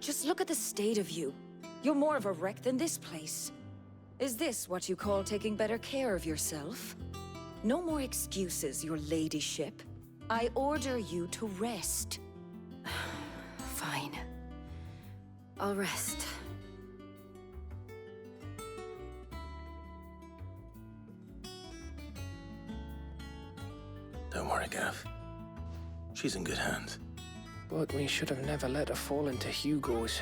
Just look at the state of you. You're more of a wreck than this place. Is this what you call taking better care of yourself? No more excuses, your ladyship. I order you to rest. Fine. I'll rest. Don't worry, Gav. She's in good hands. But we should have never let her fall into Hugo's.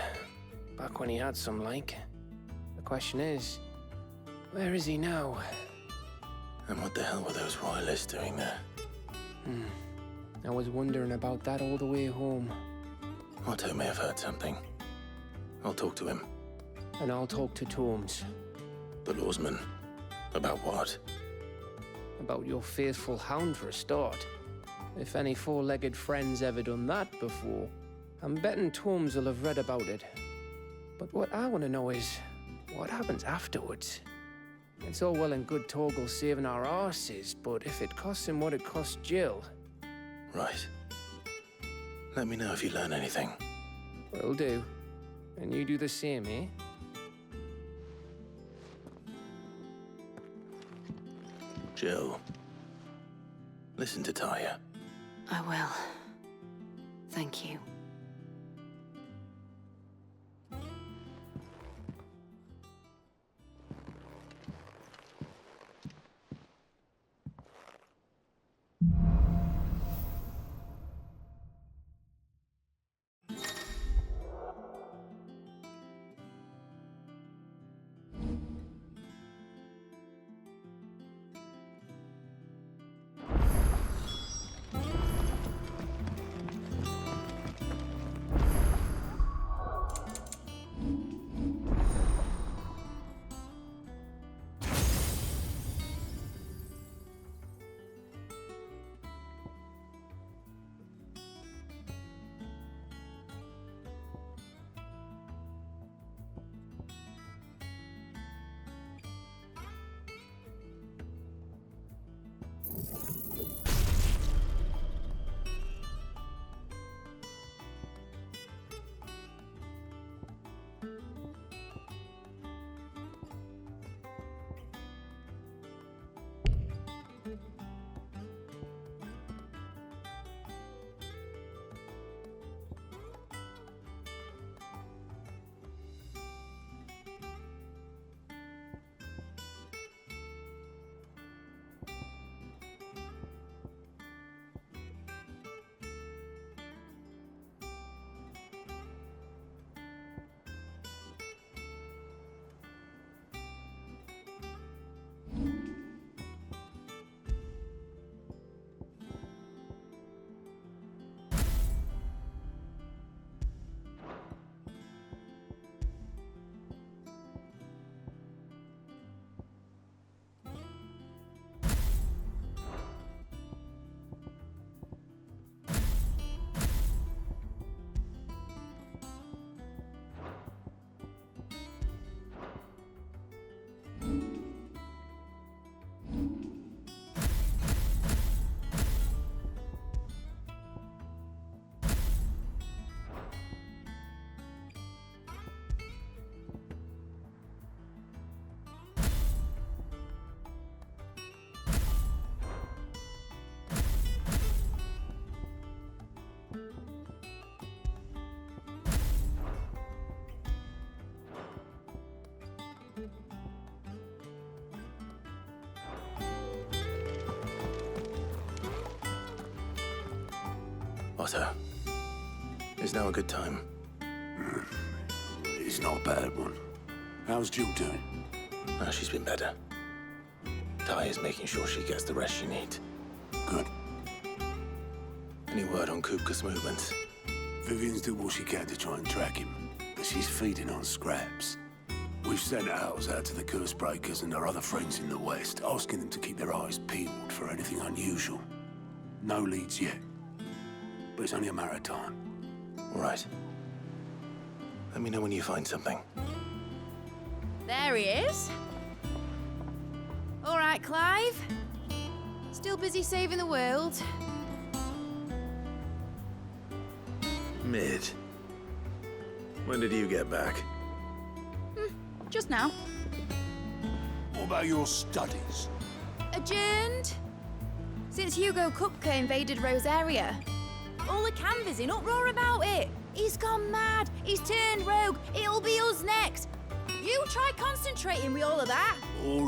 Back when he had some like. The question is, where is he now? And what the hell were those royalists doing there? I was wondering about that all the way home. Otto may have heard something. I'll talk to him. And I'll talk to Tomes. The lawsman. About what? About your faithful hound for a start. If any four-legged friend's ever done that before, I'm betting Tomes will have read about it. But what I want to know is, what happens afterwards? It's all well and good Torgal saving our arses, but if it costs him what it cost Jill... Right. Let me know if you learn anything. Will do. And you do the same, eh? Jill. Listen to Taya. I will. Thank you. Otto, is now a good time? It's not a bad one. How's Jill doing? Oh, she's been better. Taya's making sure she gets the rest she needs. Good. Any word on Kupka's movements? Vivian's did what she can to try and track him, but she's feeding on scraps. We've sent ours out to the curse breakers and our other friends in the west, asking them to keep their eyes peeled for anything unusual. No leads yet, but it's only a matter of time. All right. Let me know when you find something. There he is. All right, Clive. Still busy saving the world. Mid. When did you get back? Just now. What about your studies? Adjourned. Since Hugo Kupka invaded Rosaria. All the canvas in uproar about it. He's gone mad. He's turned rogue. It'll be us next. You try concentrating with all of that. All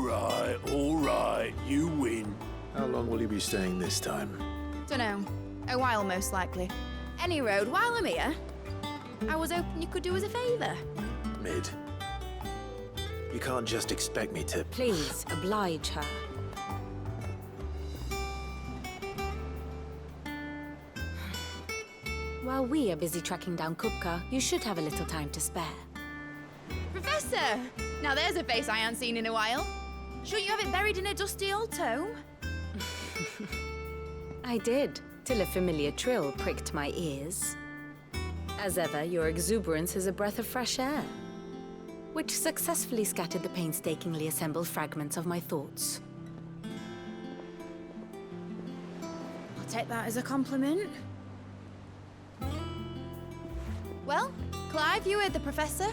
right, you win. How long will you be staying this time? Dunno. A while, most likely. Any road, while I'm here, I was hoping you could do us a favour. Mid. You can't just expect me to... Please, oblige her. While we are busy tracking down Kupka, you should have a little time to spare. Professor! Now there's a face I ain't seen in a while. Shouldn't you have it buried in a dusty old tome? I did, till a familiar trill pricked my ears. As ever, your exuberance is a breath of fresh air, which successfully scattered the painstakingly assembled fragments of my thoughts. I'll take that as a compliment. Well, Clive, you heard the Professor.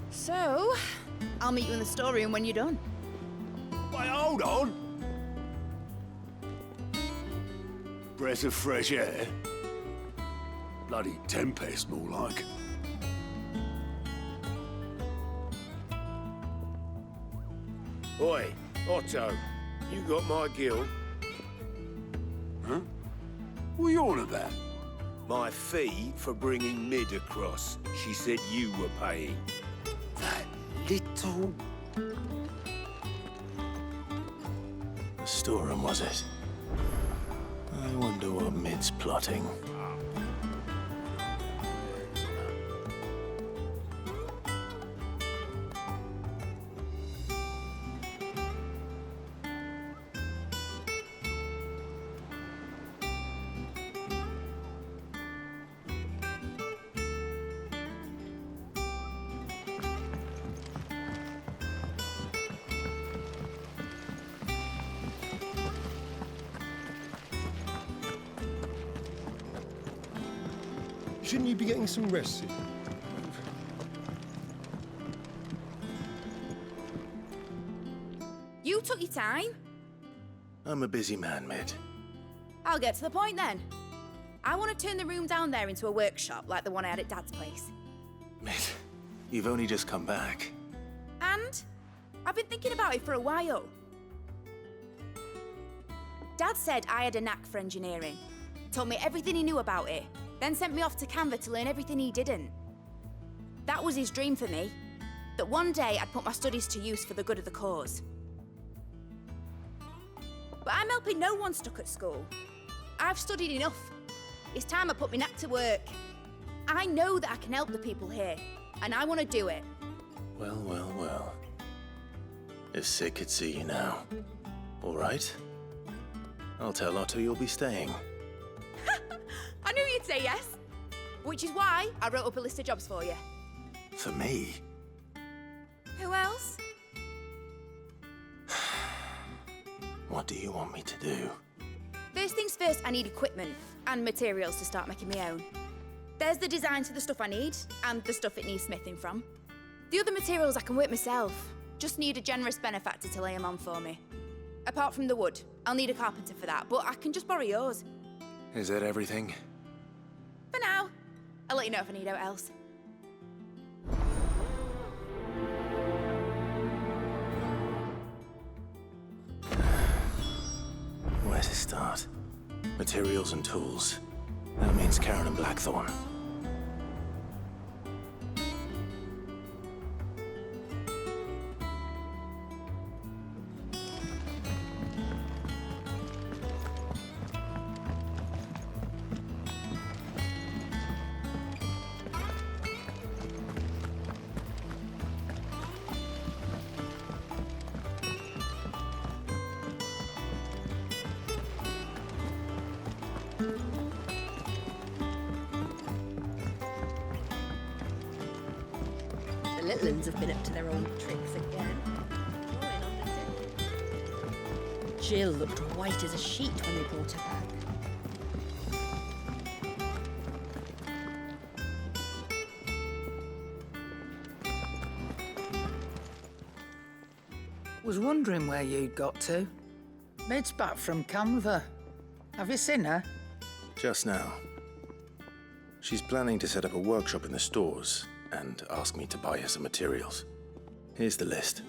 So, I'll meet you in the storeroom when you're done. Wait, hold on. Breath of fresh air? Bloody tempest, more like. Oi, Otto, you got my gill. Huh? What are you on about? My fee for bringing Mid across. She said you were paying. That little... The storeroom, was it? I wonder what Mid's plotting. Shouldn't you be getting some rest soon? You took your time. I'm a busy man, Mid. I'll get to the point then. I want to turn the room down there into a workshop like the one I had at Dad's place. Mid, you've only just come back. And I've been thinking about it for a while. Dad said I had a knack for engineering. Told me everything he knew about it. Then sent me off to Canva to learn everything he didn't. That was his dream for me. That one day I'd put my studies to use for the good of the cause. But I'm helping no one stuck at school. I've studied enough. It's time I put my knack to work. I know that I can help the people here, and I want to do it. Well, well, well. If Sid could see you now. All right? I'll tell Otto you'll be staying. I knew you'd say yes. Which is why I wrote up a list of jobs for you. For me? Who else? What do you want me to do? First things first, I need equipment and materials to start making my own. There's the designs for the stuff I need and the stuff it needs smithing from. The other materials I can work myself. Just need a generous benefactor to lay them on for me. Apart from the wood, I'll need a carpenter for that, but I can just borrow yours. Is that everything? For now. I'll let you know if I need out else. Where to start? Materials and tools. That means Karen and Blackthorn. The little ones have been up to their old tricks again. Jill looked white as a sheet when they brought her back. Was wondering where you'd got to. Mid's back from Canva. Have you seen her? Just now. She's planning to set up a workshop in the stores and ask me to buy her some materials. Here's the list.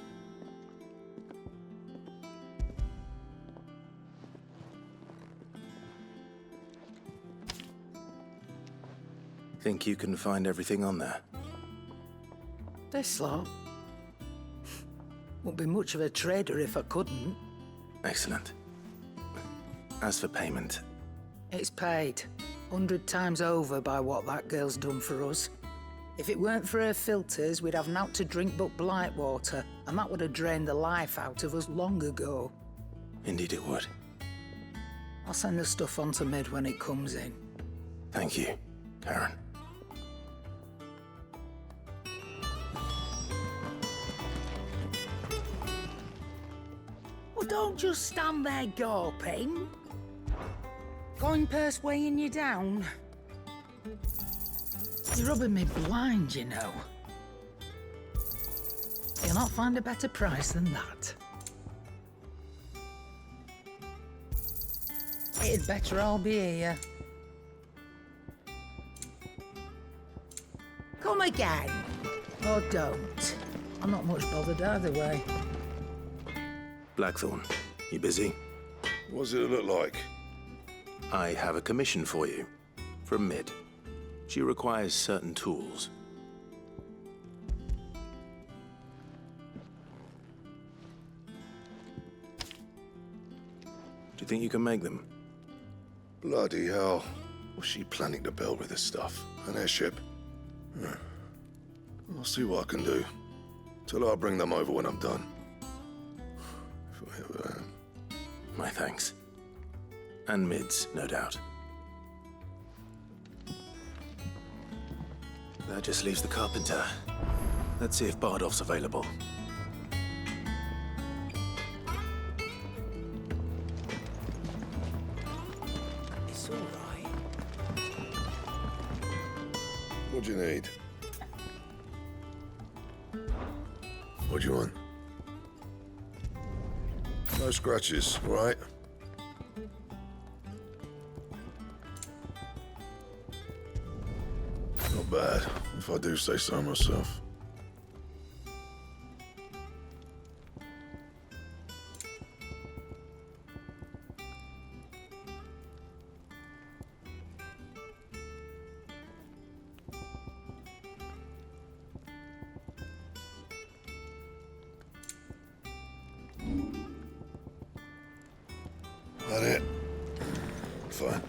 Think you can find everything on there? This lot. Wouldn't be much of a trader if I couldn't. Excellent. As for payment... It's paid. 100 times over by what that girl's done for us. If it weren't for her filters, we'd have naught to drink but Blight water, and that would have drained the life out of us long ago. Indeed it would. I'll send the stuff on to Mid when it comes in. Thank you, Karen. Well, don't just stand there gawping. Coin purse weighing you down. You're rubbing me blind, you know. You'll not find a better price than that. It'd better all be here. Come again. Or don't. I'm not much bothered either way. Blackthorn, you busy? What does it look like? I have a commission for you. From Mid. She requires certain tools. Do you think you can make them? Bloody hell. What's she planning to build with this stuff? An airship? I'll see what I can do. Tell her I'll bring them over when I'm done. My thanks. And Mid's, no doubt. That just leaves the carpenter. Let's see if Bardolph's available. It's all right. What do you need? What do you want? No scratches, all right? Not bad, if I do say so myself. That it? Fine.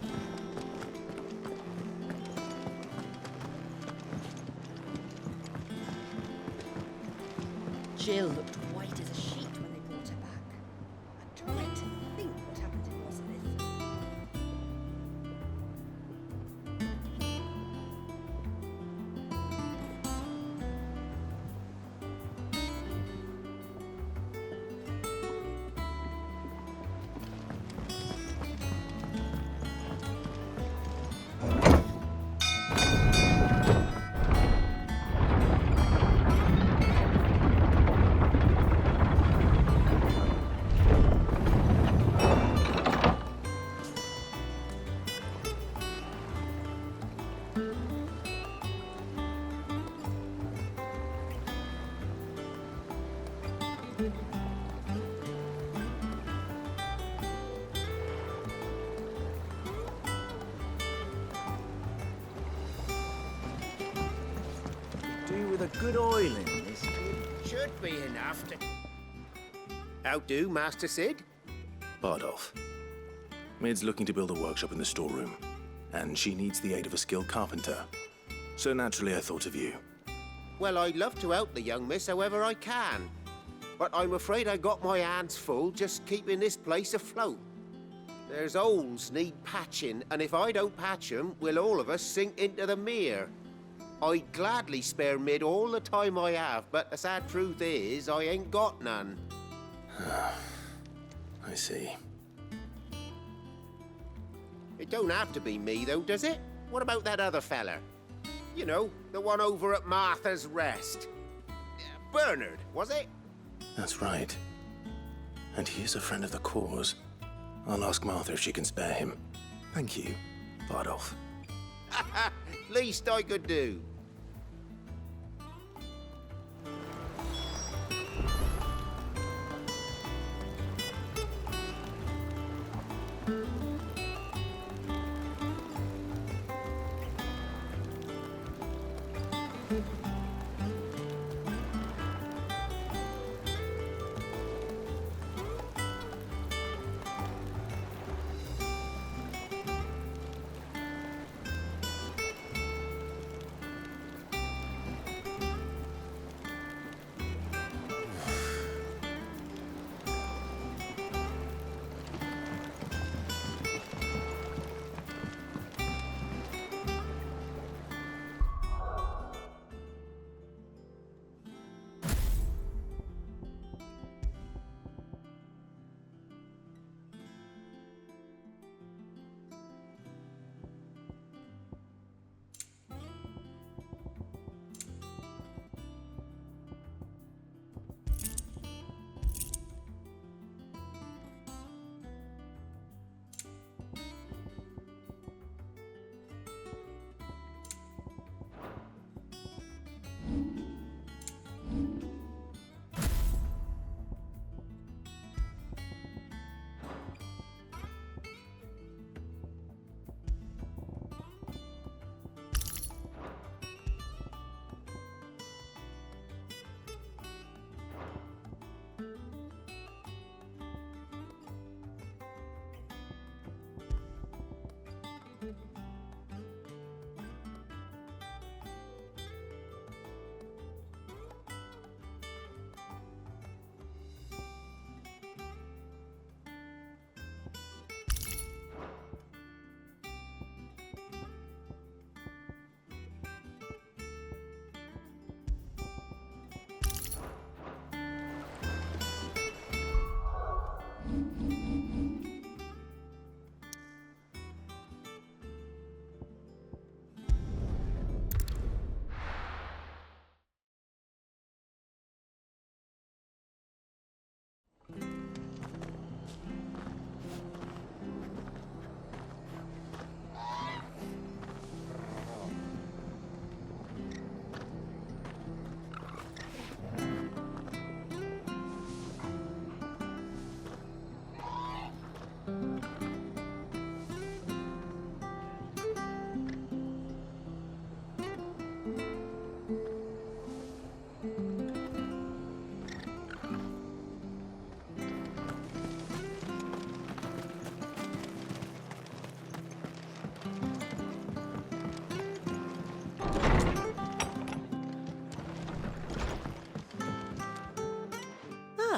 Jill looked white as a sheet when they brought her back. I dread to think what happened in Rosalind. Do with a good oiling, this Should be enough to... How do, Master Sid? Bardolph. Mid's looking to build a workshop in the storeroom, and she needs the aid of a skilled carpenter. So naturally I thought of you. Well, I'd love to help the young miss however I can. But I'm afraid I got my hands full just keeping this place afloat. There's holes need patching, and if I don't patch them, we'll all of us sink into the mere. I'd gladly spare Mid all the time I have, but the sad truth is, I ain't got none. I see. It don't have to be me, though, does it? What about that other fella? You know, the one over at Martha's Rest. Bernard, was it? That's right. And he is a friend of the cause. I'll ask Martha if she can spare him. Thank you, Bardolph. Least I could do.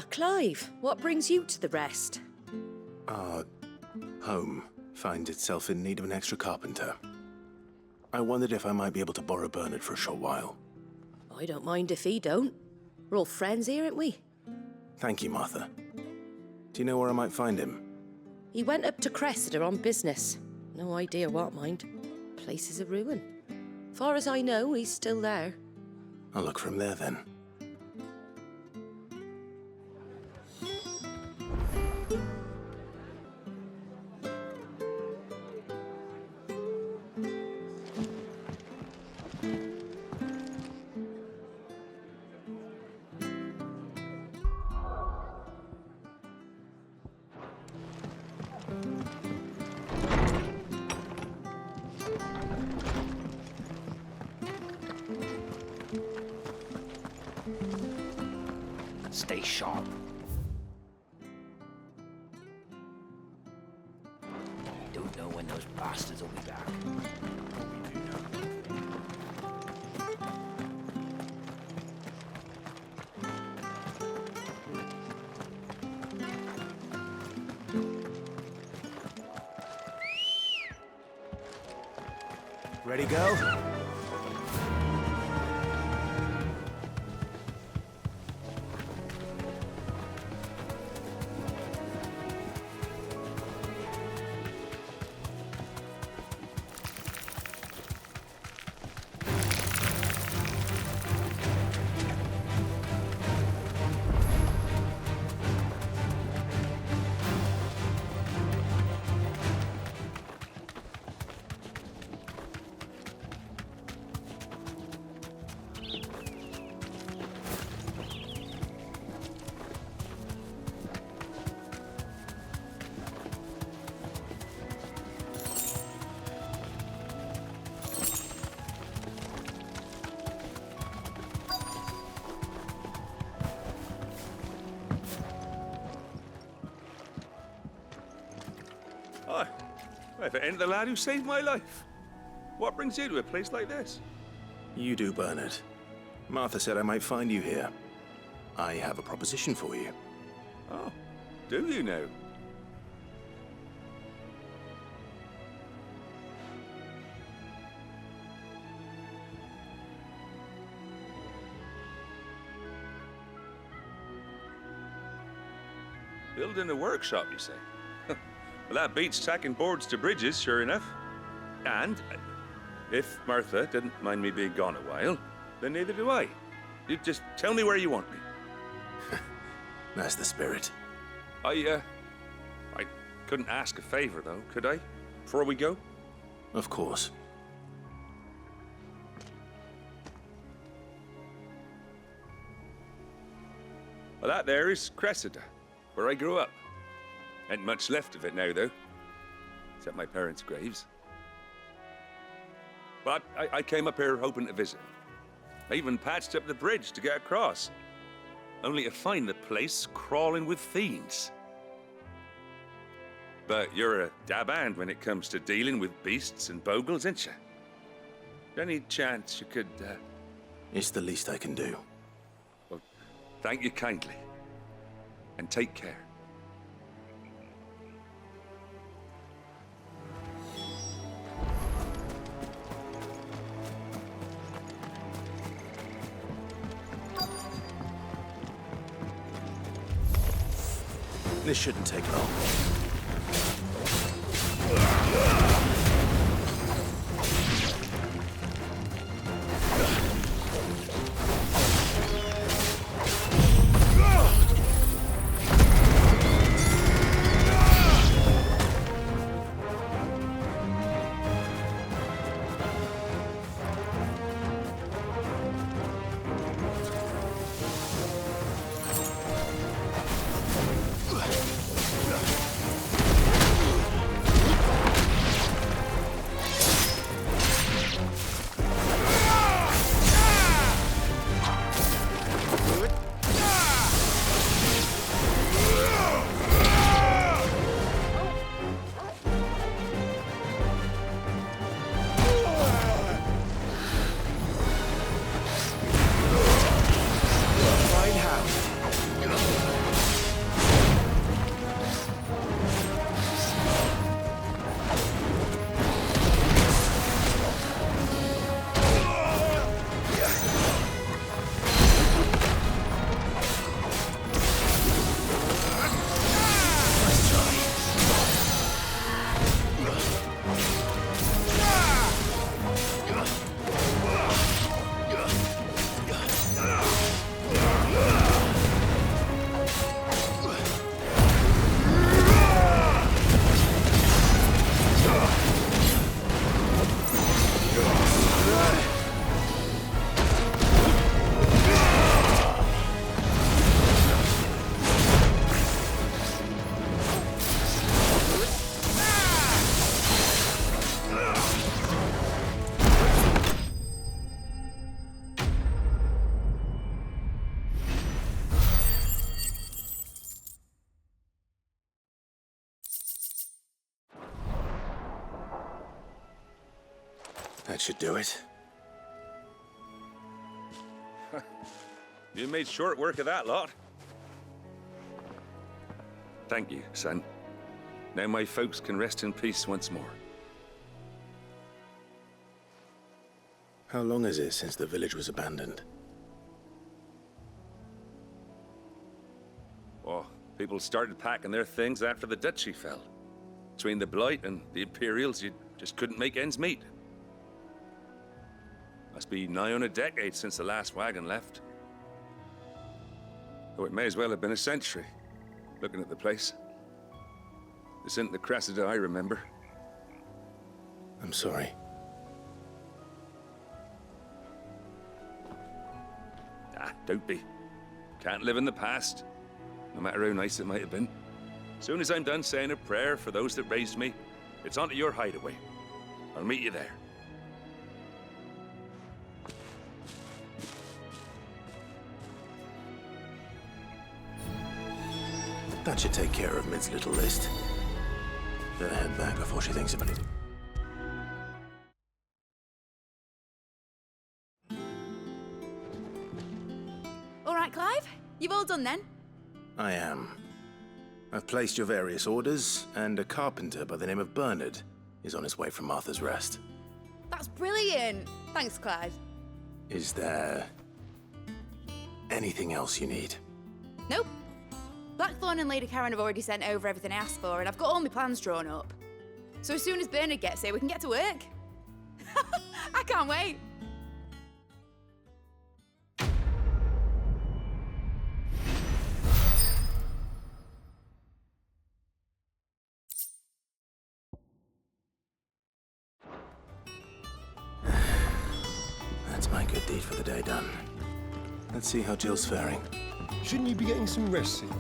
Clive, what brings you to the rest? Our home finds itself in need of an extra carpenter. I wondered if I might be able to borrow Bernard for a short while. I don't mind if he don't. We're all friends here, aren't we? Thank you, Martha. Do you know where I might find him? He went up to Cressida on business. No idea what, mind. Place is a ruin. Far as I know, he's still there. I'll look for him there then. Stay sharp. Don't know when those bastards will be back. Ready, go? If it ain't the lad who saved my life. What brings you to a place like this? You do, Bernard. Martha said I might find you here. I have a proposition for you. Oh, do you now? Building a workshop, you say? Well, that beats tacking boards to bridges, sure enough. And if Martha didn't mind me being gone a while, then neither do I. You just tell me where you want me. That's the spirit. I couldn't ask a favor, though, could I? Before we go? Of course. Well, that there is Cressida, where I grew up. Ain't much left of it now, though. Except my parents' graves. But I came up here hoping to visit. I even patched up the bridge to get across. Only to find the place crawling with fiends. But you're a dab hand when it comes to dealing with beasts and bogles, ain't you? Any chance you could, It's the least I can do. Well, thank you kindly. And take care. This shouldn't take long. That should do it. You made short work of that lot. Thank you, son. Now my folks can rest in peace once more. How long is it since the village was abandoned? Oh, people started packing their things after the duchy fell. Between the Blight and the Imperials, you just couldn't make ends meet. Must be nigh on a decade since the last wagon left. Oh, it may as well have been a century, looking at the place. This isn't the Cressida I remember. I'm sorry. Ah, don't be. Can't live in the past, no matter how nice it might have been. Soon as I'm done saying a prayer for those that raised me, it's onto your hideaway. I'll meet you there. That should take care of Mid's little list. Better head back before she thinks about it. All right, Clive? You've all done then? I am. I've placed your various orders, and a carpenter by the name of Bernard is on his way from Martha's Rest. That's brilliant. Thanks, Clive. Is there anything else you need? Nope. Blackthorn and Lady Karen have already sent over everything I asked for, and I've got all my plans drawn up. So as soon as Bernard gets here, we can get to work. I can't wait. That's my good deed for the day done. Let's see how Jill's faring. Shouldn't you be getting some rest soon?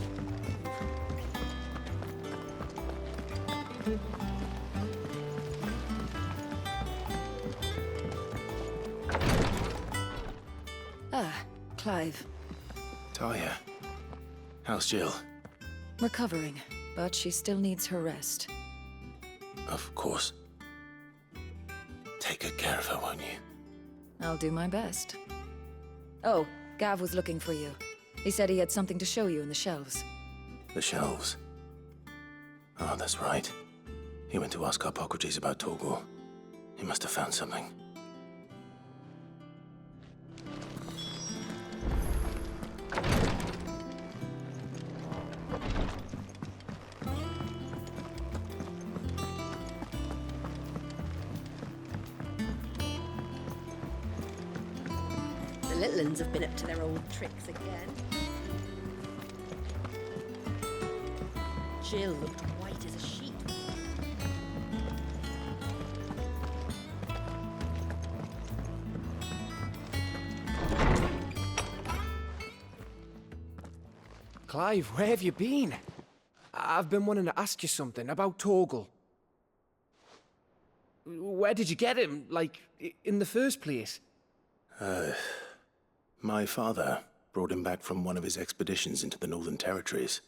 Ah, Clive. Talia, how's Jill? Recovering, but she still needs her rest. Of course. Take good care of her, won't you? I'll do my best. Oh, Gav was looking for you. He said he had something to show you in the shelves. The shelves? Oh, that's right. He went to ask Harpocrates about Torgal. He must have found something. The little uns have been up to their old tricks again. Jill looked white as a sheet. Clive, where have you been? I've been wanting to ask you something about Torgal. Where did you get him, like, in the first place? My father brought him back from one of his expeditions into the Northern Territories.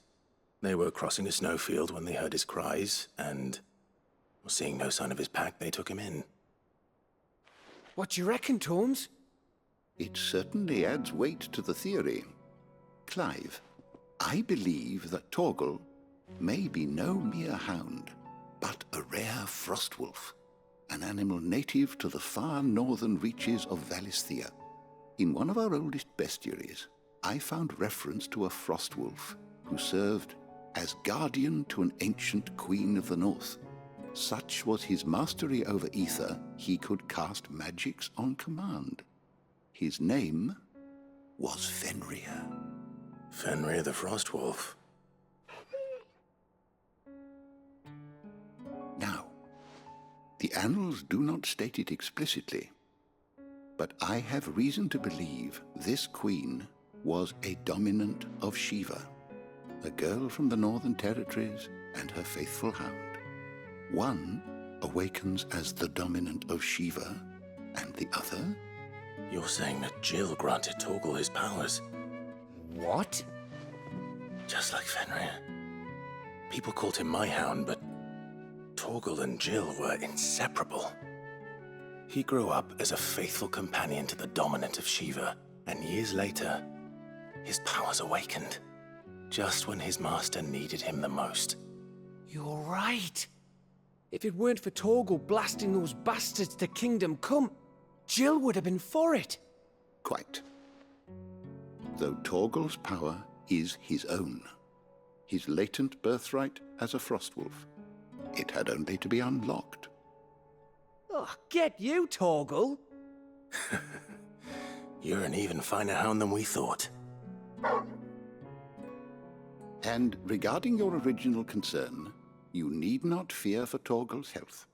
They were crossing a snowfield when they heard his cries, and seeing no sign of his pack, they took him in. What do you reckon, Torms? It certainly adds weight to the theory. Clive, I believe that Torgal may be no mere hound, but a rare frostwolf, an animal native to the far northern reaches of Valisthea. In one of our oldest bestiaries, I found reference to a frostwolf who served as guardian to an ancient queen of the north. Such was his mastery over ether, he could cast magics on command. His name was Fenrir. Fenrir the Frostwolf. Now, the annals do not state it explicitly, but I have reason to believe this queen was a dominant of Shiva, a girl from the Northern Territories and her faithful hound. One awakens as the dominant of Shiva, and the other? You're saying that Jill granted Torgal his powers? What? Just like Fenrir. People called him my hound, but Torgal and Jill were inseparable. He grew up as a faithful companion to the dominant of Shiva, and years later, his powers awakened, just when his master needed him the most. You're right. If it weren't for Torgal blasting those bastards to Kingdom Come, Jill would have been for it. Quite. Though Torgal's power is his own, his latent birthright as a frostwolf, it had only to be unlocked. Oh, get you, Torgal! You're an even finer hound than we thought. And regarding your original concern, you need not fear for Torgal's health.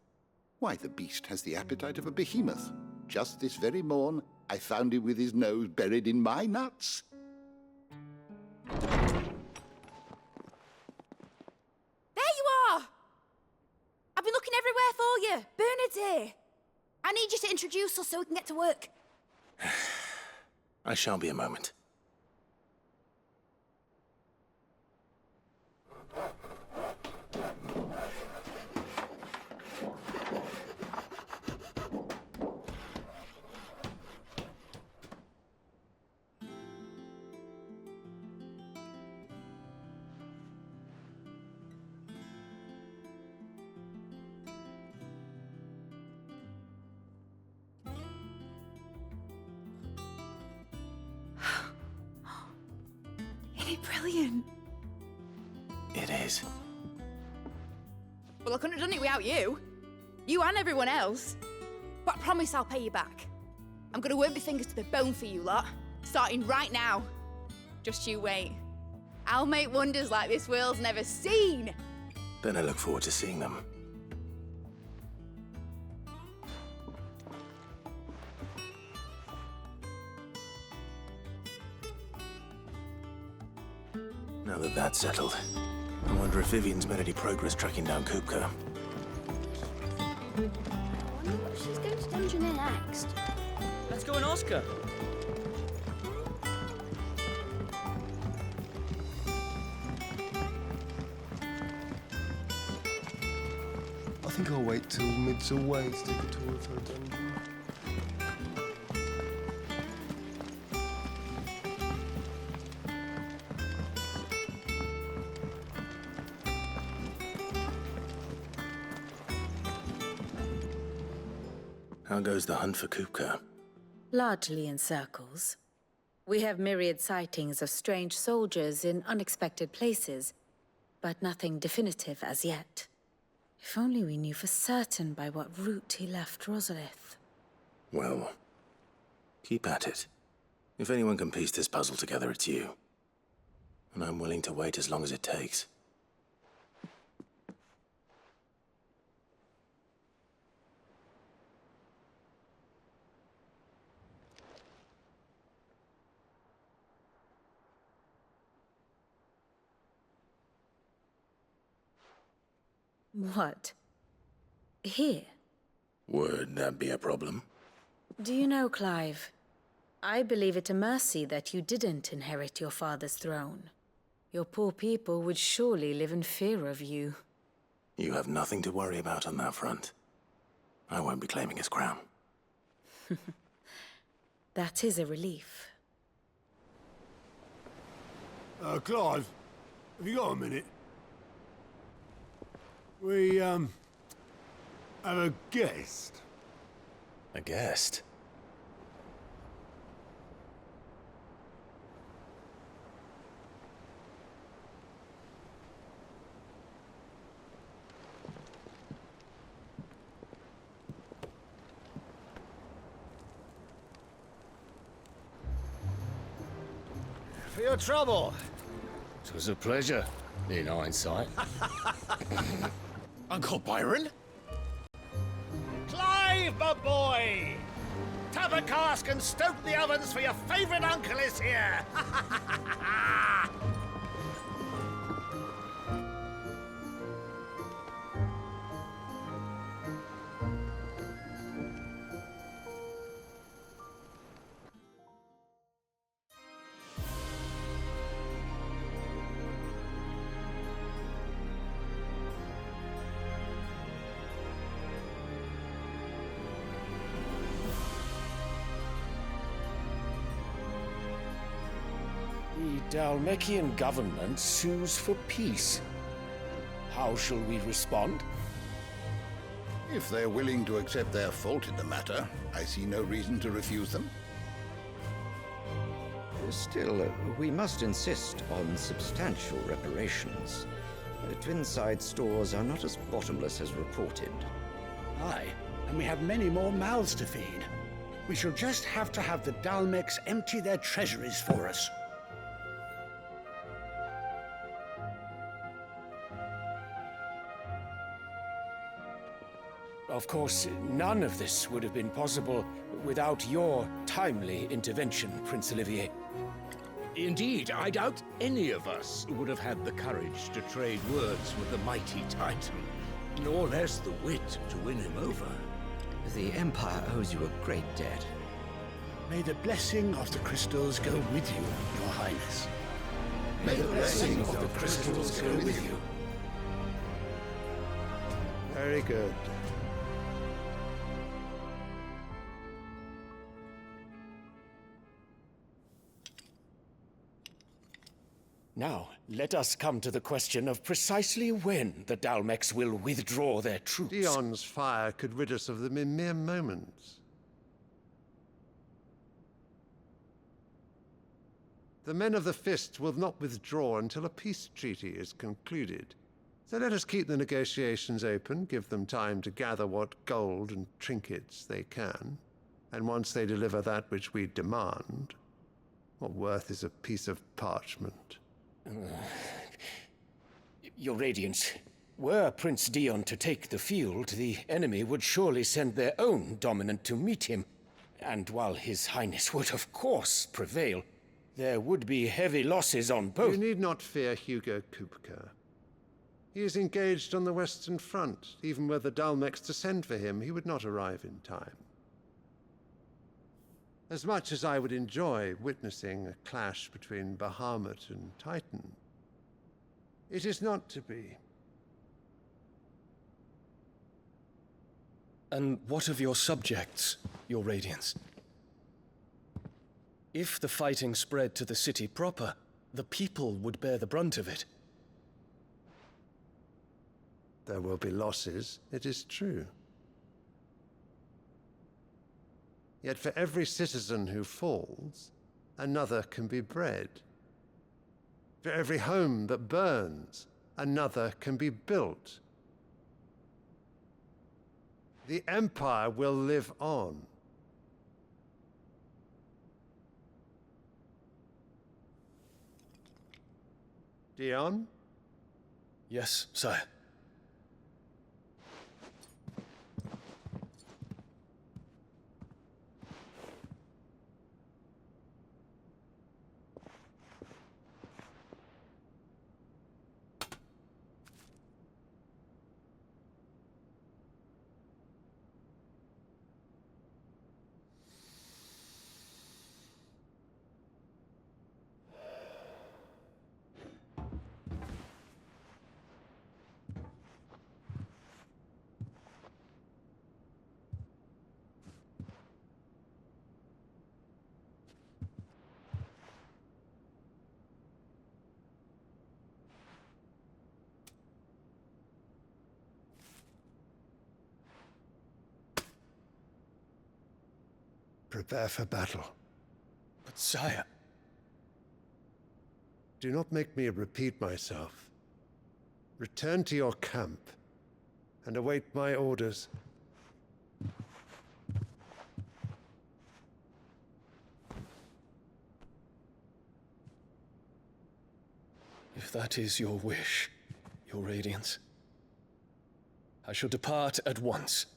Why, the beast has the appetite of a behemoth. Just this very morn, I found him with his nose buried in my nuts. There you are! I've been looking everywhere for you. Bernard's here. I need you to introduce us so we can get to work. I shall be a moment. Isn't it brilliant? It is. Well, I couldn't have done it without you. You and everyone else. But I promise I'll pay you back. I'm gonna work my fingers to the bone for you lot, starting right now. Just you wait. I'll make wonders like this world's never seen. Then I look forward to seeing them. Now that that's settled, I wonder if Vivian's made any progress tracking down Kupka. I wonder what she's going to dungeon in next. Let's go and ask her. I think I'll wait till mid's away to take a tour of her dungeon. How goes the hunt for Kupka? Largely in circles. We have myriad sightings of strange soldiers in unexpected places, but nothing definitive as yet. If only we knew for certain by what route he left Rosalith. Well, keep at it. If anyone can piece this puzzle together, it's you. And I'm willing to wait as long as it takes. What? Here? Would that be a problem? Do you know, Clive? I believe it a mercy that you didn't inherit your father's throne. Your poor people would surely live in fear of you. You have nothing to worry about on that front. I won't be claiming his crown. That is a relief. Clive, have you got a minute? We, have a guest. A guest? For your trouble. It was a pleasure, in hindsight. Uncle Byron? Clive, my boy! Tap a cask and stoke the ovens for your favourite uncle is here! The Dalmekian government sues for peace. How shall we respond? If they're willing to accept their fault in the matter, I see no reason to refuse them. Still, we must insist on substantial reparations. Twinside stores are not as bottomless as reported. Aye, and we have many more mouths to feed. We shall just have to have the Dalmecs empty their treasuries for us. Of course, none of this would have been possible without your timely intervention, Prince Olivier. Indeed, I doubt any of us would have had the courage to trade words with the mighty Titan, nor less the wit to win him over. The Empire owes you a great debt. May the blessing of the crystals go with you, Your Highness. May the blessing of the crystals go with you. Very good. Now, let us come to the question of precisely when the Dalmecs will withdraw their troops. Dion's fire could rid us of them in mere moments. The men of the Fist will not withdraw until a peace treaty is concluded. So let us keep the negotiations open, give them time to gather what gold and trinkets they can. And once they deliver that which we demand, what worth is a piece of parchment? Your Radiance, were Prince Dion to take the field, the enemy would surely send their own dominant to meet him. And while His Highness would of course prevail, there would be heavy losses on both. You need not fear Hugo Kupka. He is engaged on the Western Front. Even were the Dalmex to send for him, he would not arrive in time. As much as I would enjoy witnessing a clash between Bahamut and Titan, it is not to be. And what of your subjects, Your Radiance? If the fighting spread to the city proper, the people would bear the brunt of it. There will be losses, it is true. Yet for every citizen who falls, another can be bred. For every home that burns, another can be built. The Empire will live on. Dion? Yes, sire. Prepare for battle. But sire... Do not make me repeat myself. Return to your camp and await my orders. If that is your wish, Your Radiance, I shall depart at once.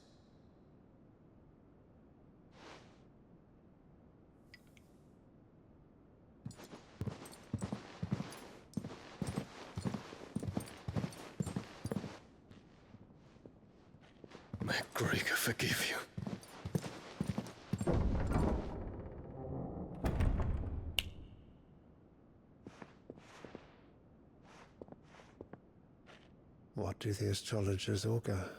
May Gregor forgive you. What do the astrologers augur?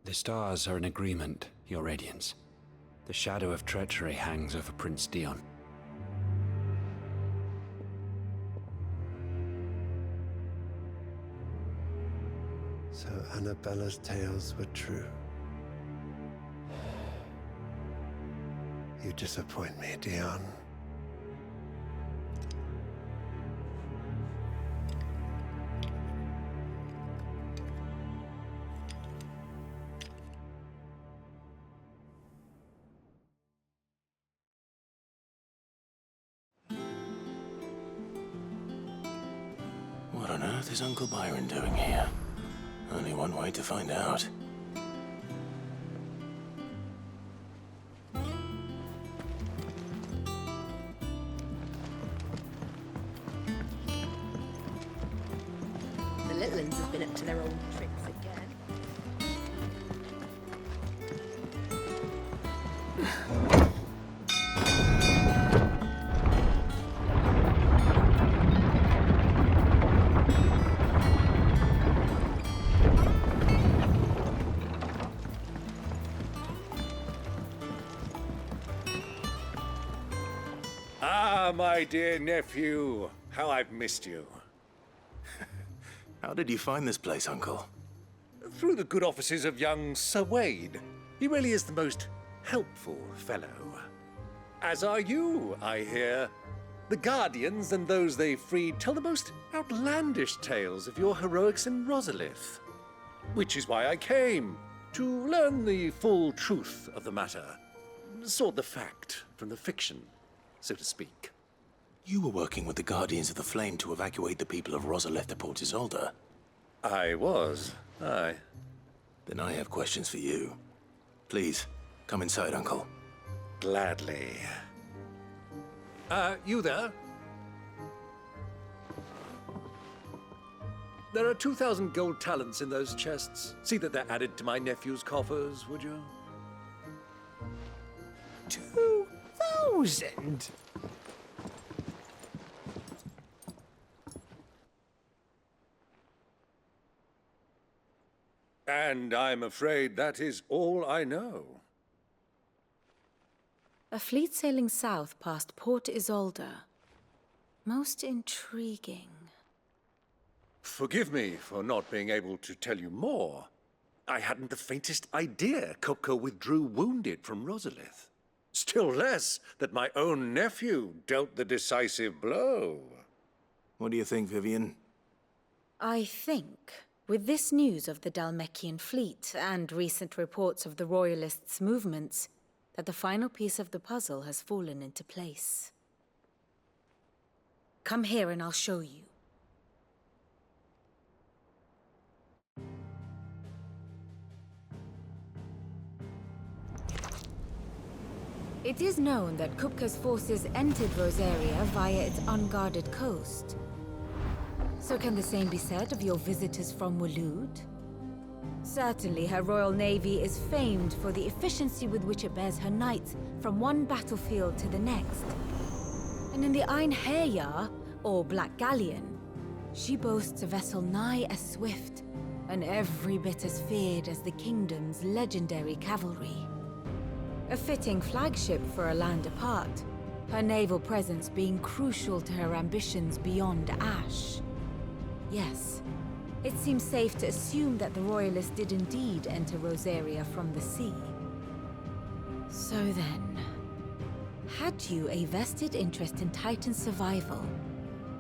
The stars are in agreement, Your Radiance. The shadow of treachery hangs over Prince Dion. So Annabella's tales were true. You disappoint me, Dion. What on earth is Uncle Byron doing here? Only one way to find out. The little ones have been up to their old tricks again. Ah, my dear nephew, how I've missed you. How did you find this place, Uncle? Through the good offices of young Sir Wade. He really is the most helpful fellow. As are you, I hear. The Guardians and those they freed tell the most outlandish tales of your heroics in Rosalith. Which is why I came, to learn the full truth of the matter. Sort the fact from the fiction, so to speak. You were working with the Guardians of the Flame to evacuate the people of Rosalith to Port Isolde. I was, aye. Then I have questions for you. Please, come inside, Uncle. Gladly. You there? There are 2,000 gold talents in those chests. See that they're added to my nephew's coffers, would you? 2,000? And I'm afraid that is all I know. A fleet sailing south past Port Isolde. Most intriguing. Forgive me for not being able to tell you more. I hadn't the faintest idea Kupka withdrew wounded from Rosalith. Still less that my own nephew dealt the decisive blow. What do you think, Vivian? I think, with this news of the Dhalmekian fleet and recent reports of the Royalists' movements, that the final piece of the puzzle has fallen into place. Come here and I'll show you. It is known that Kupka's forces entered Rosaria via its unguarded coast. So can the same be said of your visitors from Waloed? Certainly, her royal navy is famed for the efficiency with which it bears her knights from one battlefield to the next. And in the Einherjar, or Black Galleon, she boasts a vessel nigh as swift and every bit as feared as the kingdom's legendary cavalry. A fitting flagship for a land apart, her naval presence being crucial to her ambitions beyond Ash. Yes, it seems safe to assume that the Royalists did indeed enter Rosaria from the sea. So then, had you a vested interest in Titan's survival,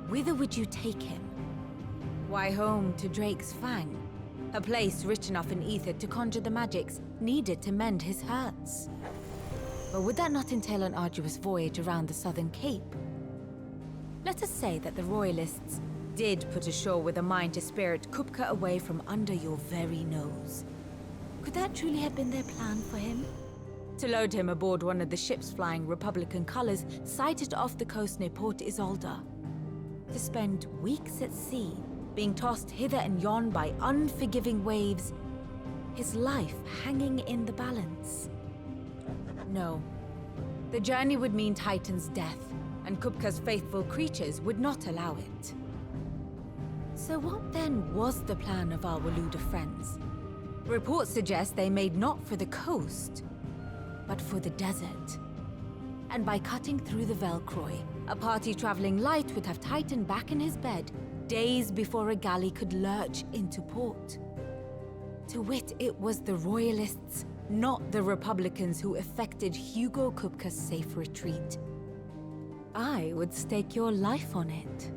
whither would you take him? Why, home to Drake's Fang, a place rich enough in ether to conjure the magics needed to mend his hurts. But would that not entail an arduous voyage around the southern cape? Let us say that the Royalists did put ashore with a mind to spirit Kupka away from under your very nose. Could that truly have been their plan for him? To load him aboard one of the ships flying Republican colors sighted off the coast near Port Isolde. To spend weeks at sea, being tossed hither and yon by unforgiving waves, his life hanging in the balance. No. The journey would mean Titan's death, and Kupka's faithful creatures would not allow it. So what then was the plan of our Waloed friends? Reports suggest they made not for the coast, but for the desert. And by cutting through the Velcroy, a party traveling light would have Titan back in his bed days before a galley could lurch into port. To wit, it was the Royalists, not the Republicans, who effected Hugo Kupka's safe retreat. I would stake your life on it.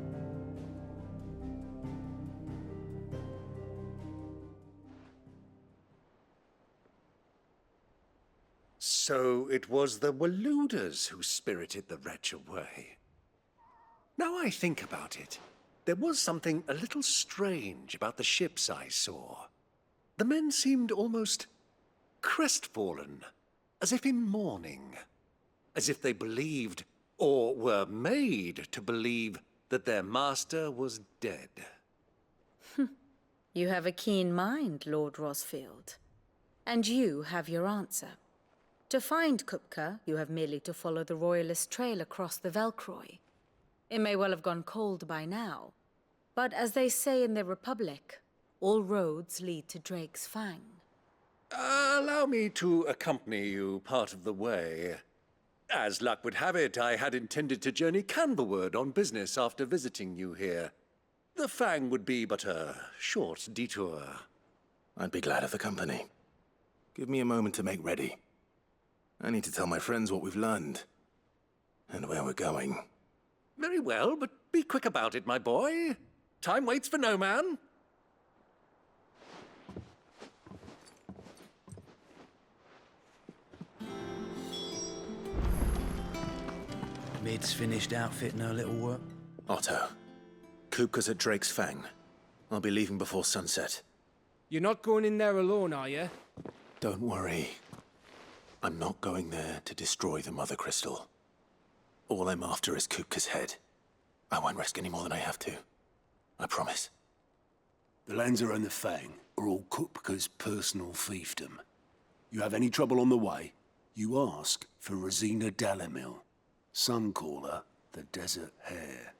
So it was the Waloeders who spirited the wretch away. Now I think about it, there was something a little strange about the ships I saw. The men seemed almost crestfallen, as if in mourning, as if they believed, or were made to believe, that their master was dead. You have a keen mind, Lord Rosfield. And you have your answer. To find Kupka, you have merely to follow the Royalist trail across the Velcroy. It may well have gone cold by now, but as they say in the Republic, all roads lead to Drake's Fang. Allow me to accompany you part of the way. As luck would have it, I had intended to journey Canberward on business after visiting you here. The Fang would be but a short detour. I'd be glad of the company. Give me a moment to make ready. I need to tell my friends what we've learned, and where we're going. Very well, but be quick about it, my boy. Time waits for no man. Mid's finished outfitting her little work. Otto, Kupka's at Drake's Fang. I'll be leaving before sunset. You're not going in there alone, are you? Don't worry. I'm not going there to destroy the Mother Crystal. All I'm after is Kupka's head. I won't risk any more than I have to. I promise. The Lancer and the Fang are all Kupka's personal fiefdom. You have any trouble on the way, you ask for Rosina Dalamil. Some call her the Desert Hare.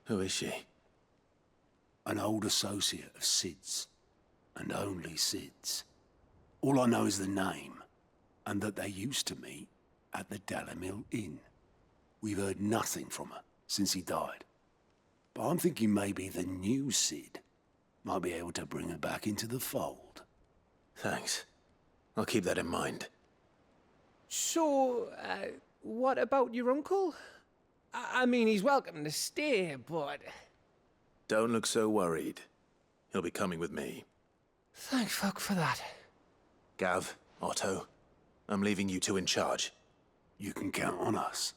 Who is she? An old associate of Sid's, and only Sid's. All I know is the name, and that they used to meet at the Dalamil Inn. We've heard nothing from her since he died. But I'm thinking maybe the new Sid might be able to bring her back into the fold. Thanks. I'll keep that in mind. So, what about your uncle? I mean, he's welcome to stay, but... Don't look so worried. He'll be coming with me. Thank fuck for that. Gav, Otto, I'm leaving you two in charge. You can count on us.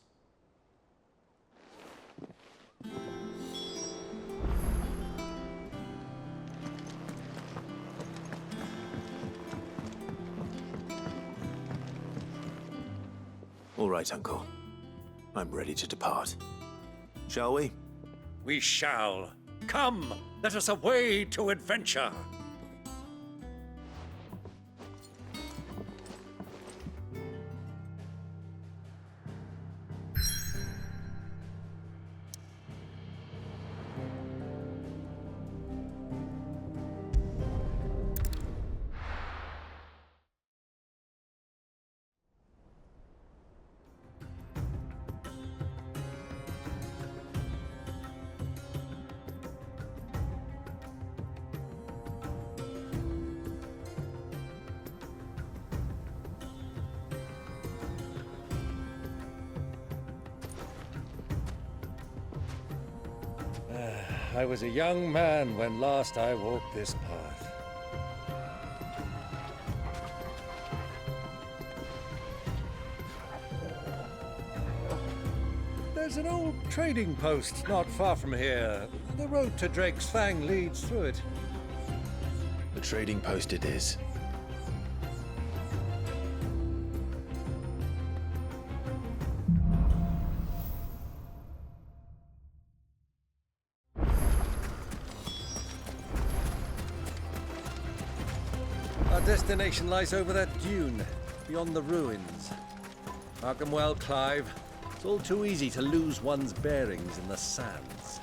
All right, Uncle. I'm ready to depart. Shall we? We shall. Come, let us away to adventure. I was a young man when last I walked this path. There's an old trading post not far from here. The road to Drake's Fang leads through it. The trading post it is. Our destination lies over that dune, beyond the ruins. Mark 'em well, Clive. It's all too easy to lose one's bearings in the sands.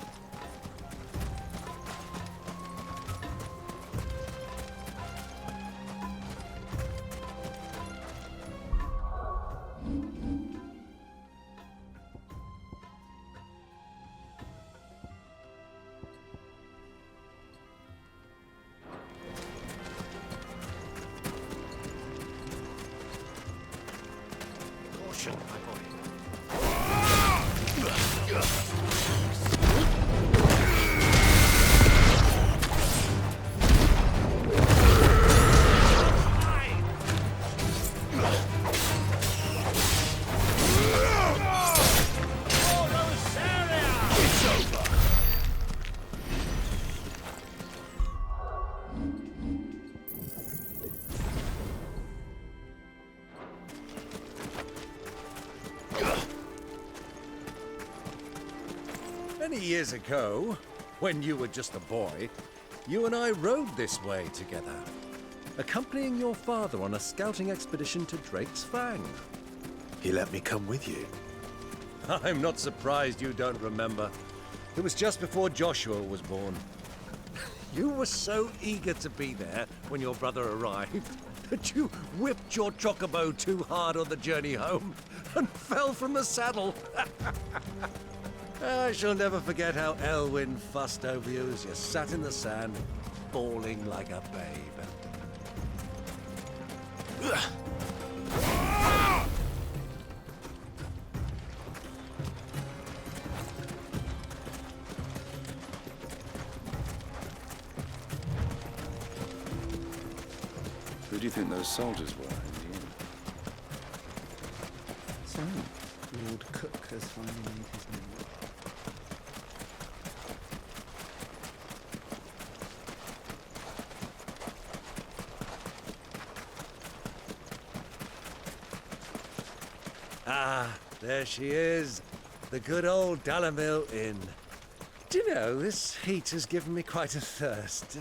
Caution, my boy. Many years ago, when you were just a boy, you and I rode this way together, accompanying your father on a scouting expedition to Drake's Fang. He let me come with you. I'm not surprised you don't remember. It was just before Joshua was born. You were so eager to be there when your brother arrived that you whipped your Chocobo too hard on the journey home and fell from the saddle. I shall never forget how Elwyn fussed over you as you sat in the sand, bawling like a babe. Who do you think those soldiers were in the inn? So, Lord Cook has finally made his name. Ah, there she is. The good old Dalamil Inn. Do you know, this heat has given me quite a thirst.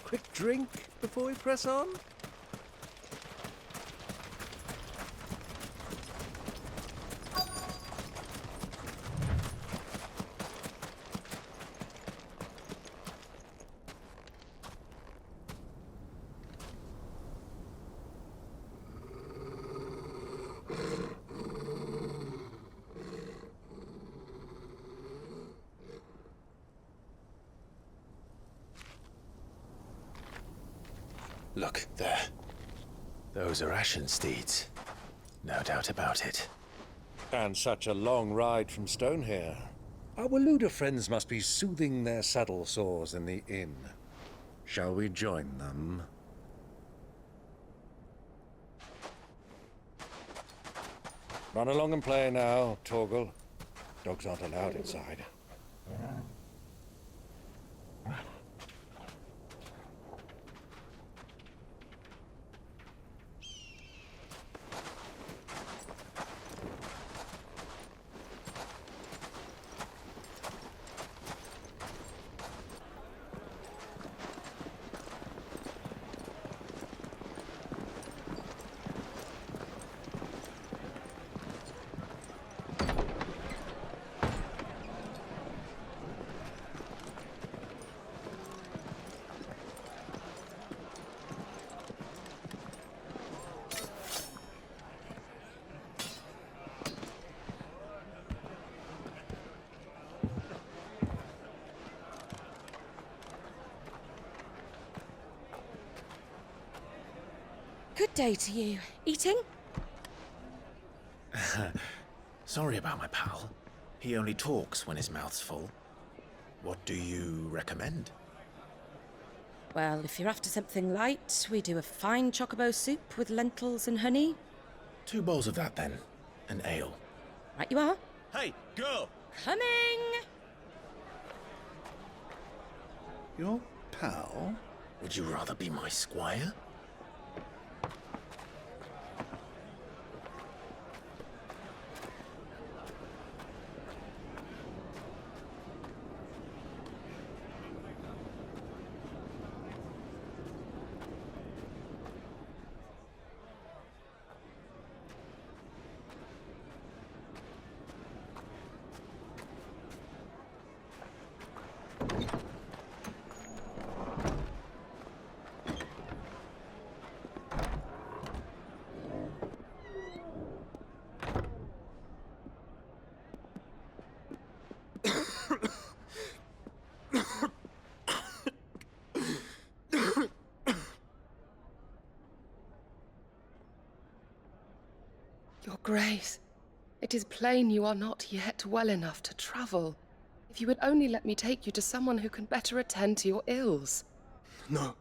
Quick drink before we press on? Look, there. Those are Ashen steeds. No doubt about it. And such a long ride from Stonehair. Our Waluda friends must be soothing their saddle sores in the inn. Shall we join them? Run along and play now, Torgal. Dogs aren't allowed inside. Good day to you. Eating? Sorry about my pal. He only talks when his mouth's full. What do you recommend? Well, if you're after something light, we do a fine chocobo soup with lentils and honey. 2 bowls of that, then. An ale. Right you are. Hey, girl! Coming! Your pal? Would you rather be my squire? Your Grace, it is plain you are not yet well enough to travel. If you would only let me take you to someone who can better attend to your ills. No,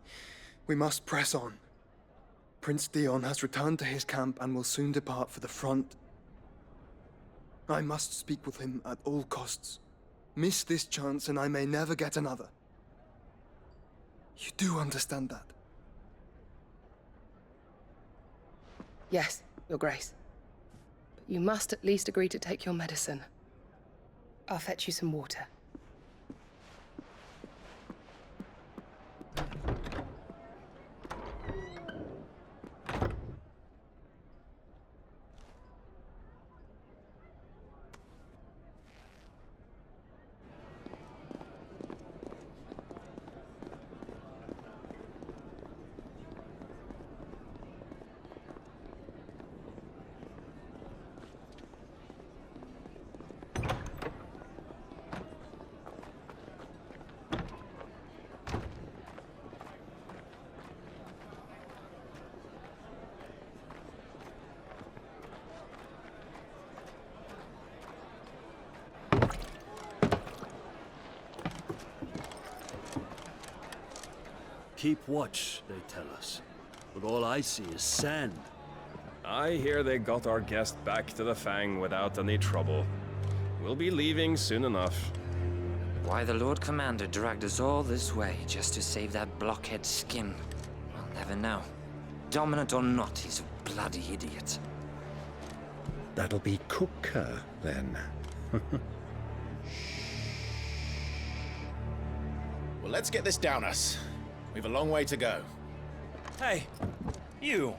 we must press on. Prince Dion has returned to his camp and will soon depart for the front. I must speak with him at all costs. Miss this chance and I may never get another. You do understand that? Yes, Your Grace. But you must at least agree to take your medicine. I'll fetch you some water. Keep watch, they tell us. but all I see is sand. I hear they got our guest back to the Fang without any trouble. We'll be leaving soon enough. Why the Lord Commander dragged us all this way just to save that blockhead skin, I'll never know. Dominant or not, he's a bloody idiot. That'll be Cooker, then. Well, let's get this down us. We've a long way to go. Hey, you!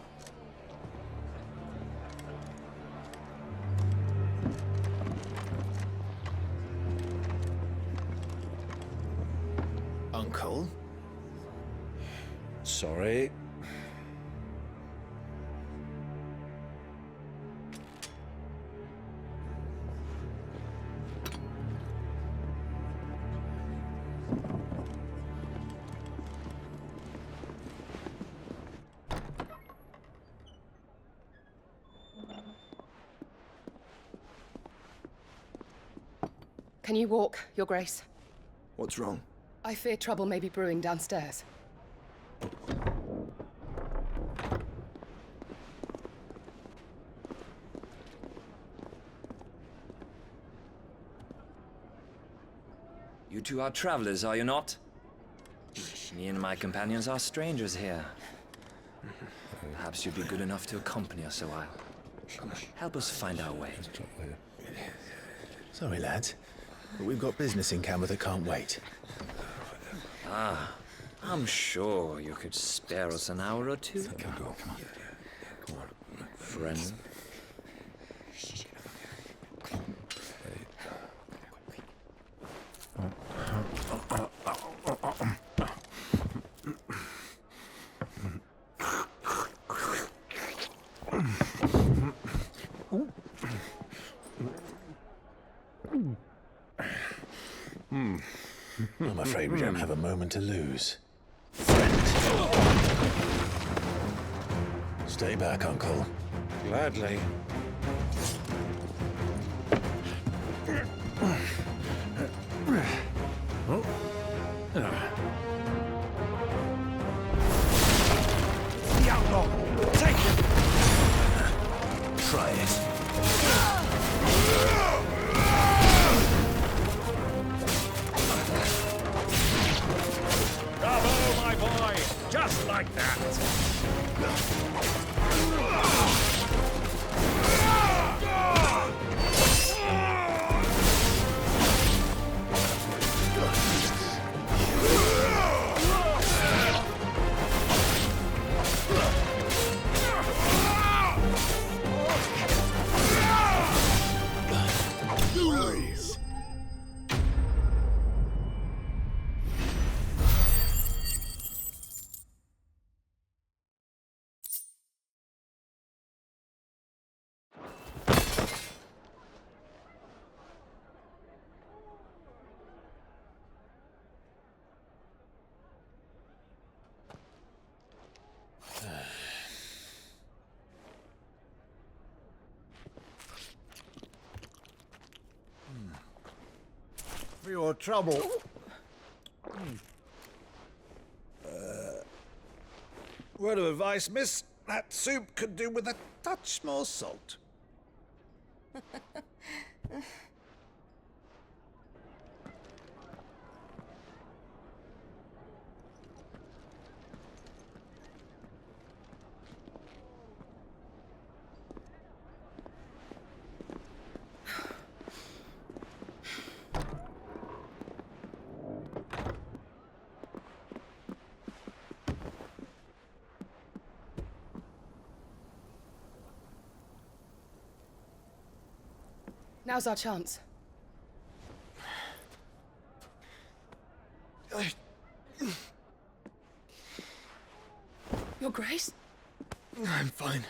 Uncle? Sorry. Can you walk, Your Grace? What's wrong? I fear trouble may be brewing downstairs. You two are travelers, are you not? Me and my companions are strangers here. Perhaps you'd be good enough to accompany us a while. Help us find our way. Sorry, lads, but we've got business in camera that can't wait. Ah, I'm sure you could spare us an hour or two. Come on. Friend. I'm afraid we don't have a moment to lose. Stay back, Uncle. Gladly. The outlaw! Take him! Try it. Bravo, my boy! Just like that! For your trouble. Word of advice, miss. That soup could do with a touch more salt. Now's our chance. Your Grace? I'm fine.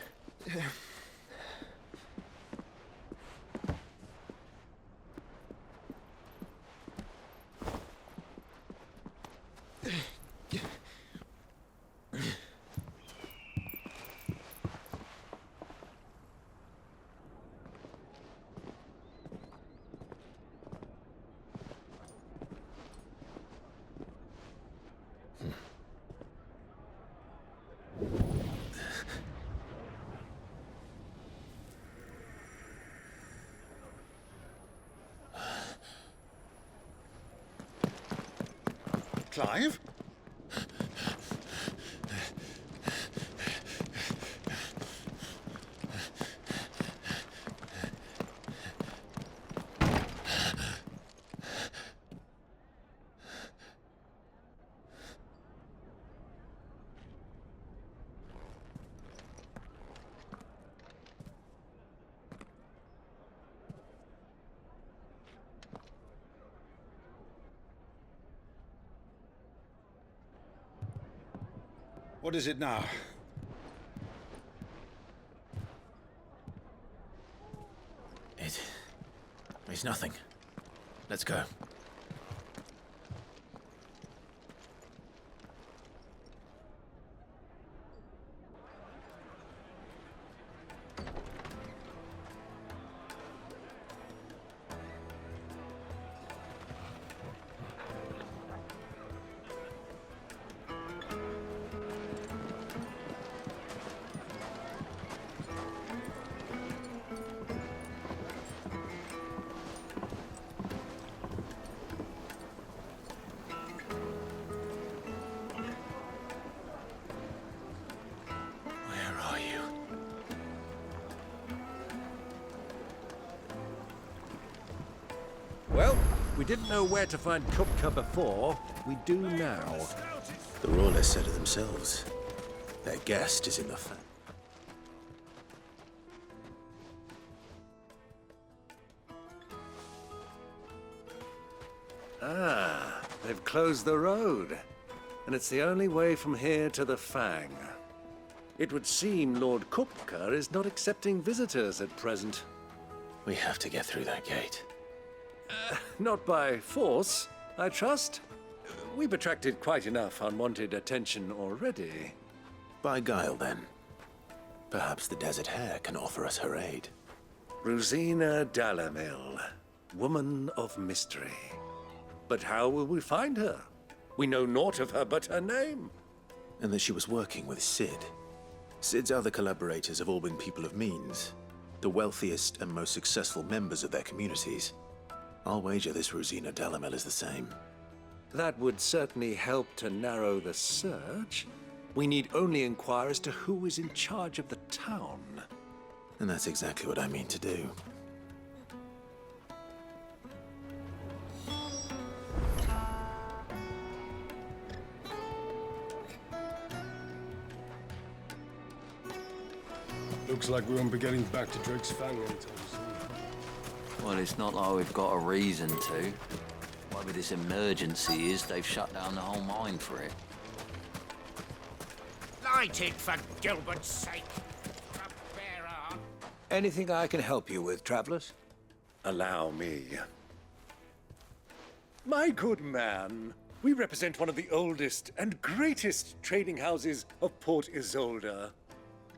Clive? What is it now? It's nothing. Let's go. Well, we didn't know where to find Kupka before. We do now. The Rawlers said it themselves. Their guest is in the Ah, they've closed the road. And it's the only way from here to the Fang. It would seem Lord Kupka is not accepting visitors at present. We have to get through that gate. Not by force, I trust. We've attracted quite enough unwanted attention already. By guile, then. Perhaps the Desert Hare can offer us her aid. Rosina Dalamil, woman of mystery. But how will we find her? We know naught of her but her name. And that she was working with Sid. Sid's other collaborators have all been people of means, the wealthiest and most successful members of their communities. I'll wager this Rosina Dalamel is the same. That would certainly help to narrow the search. We need only inquire as to who is in charge of the town. And that's exactly what I mean to do. Looks like we won't be getting back to Drake's Fang anytime soon. Well, it's not like we've got a reason to. Whatever this emergency is, they've shut down the whole mine for it. Light it, for Gilbert's sake! Anything I can help you with, travelers? Allow me. My good man, we represent one of the oldest and greatest trading houses of Port Isolde.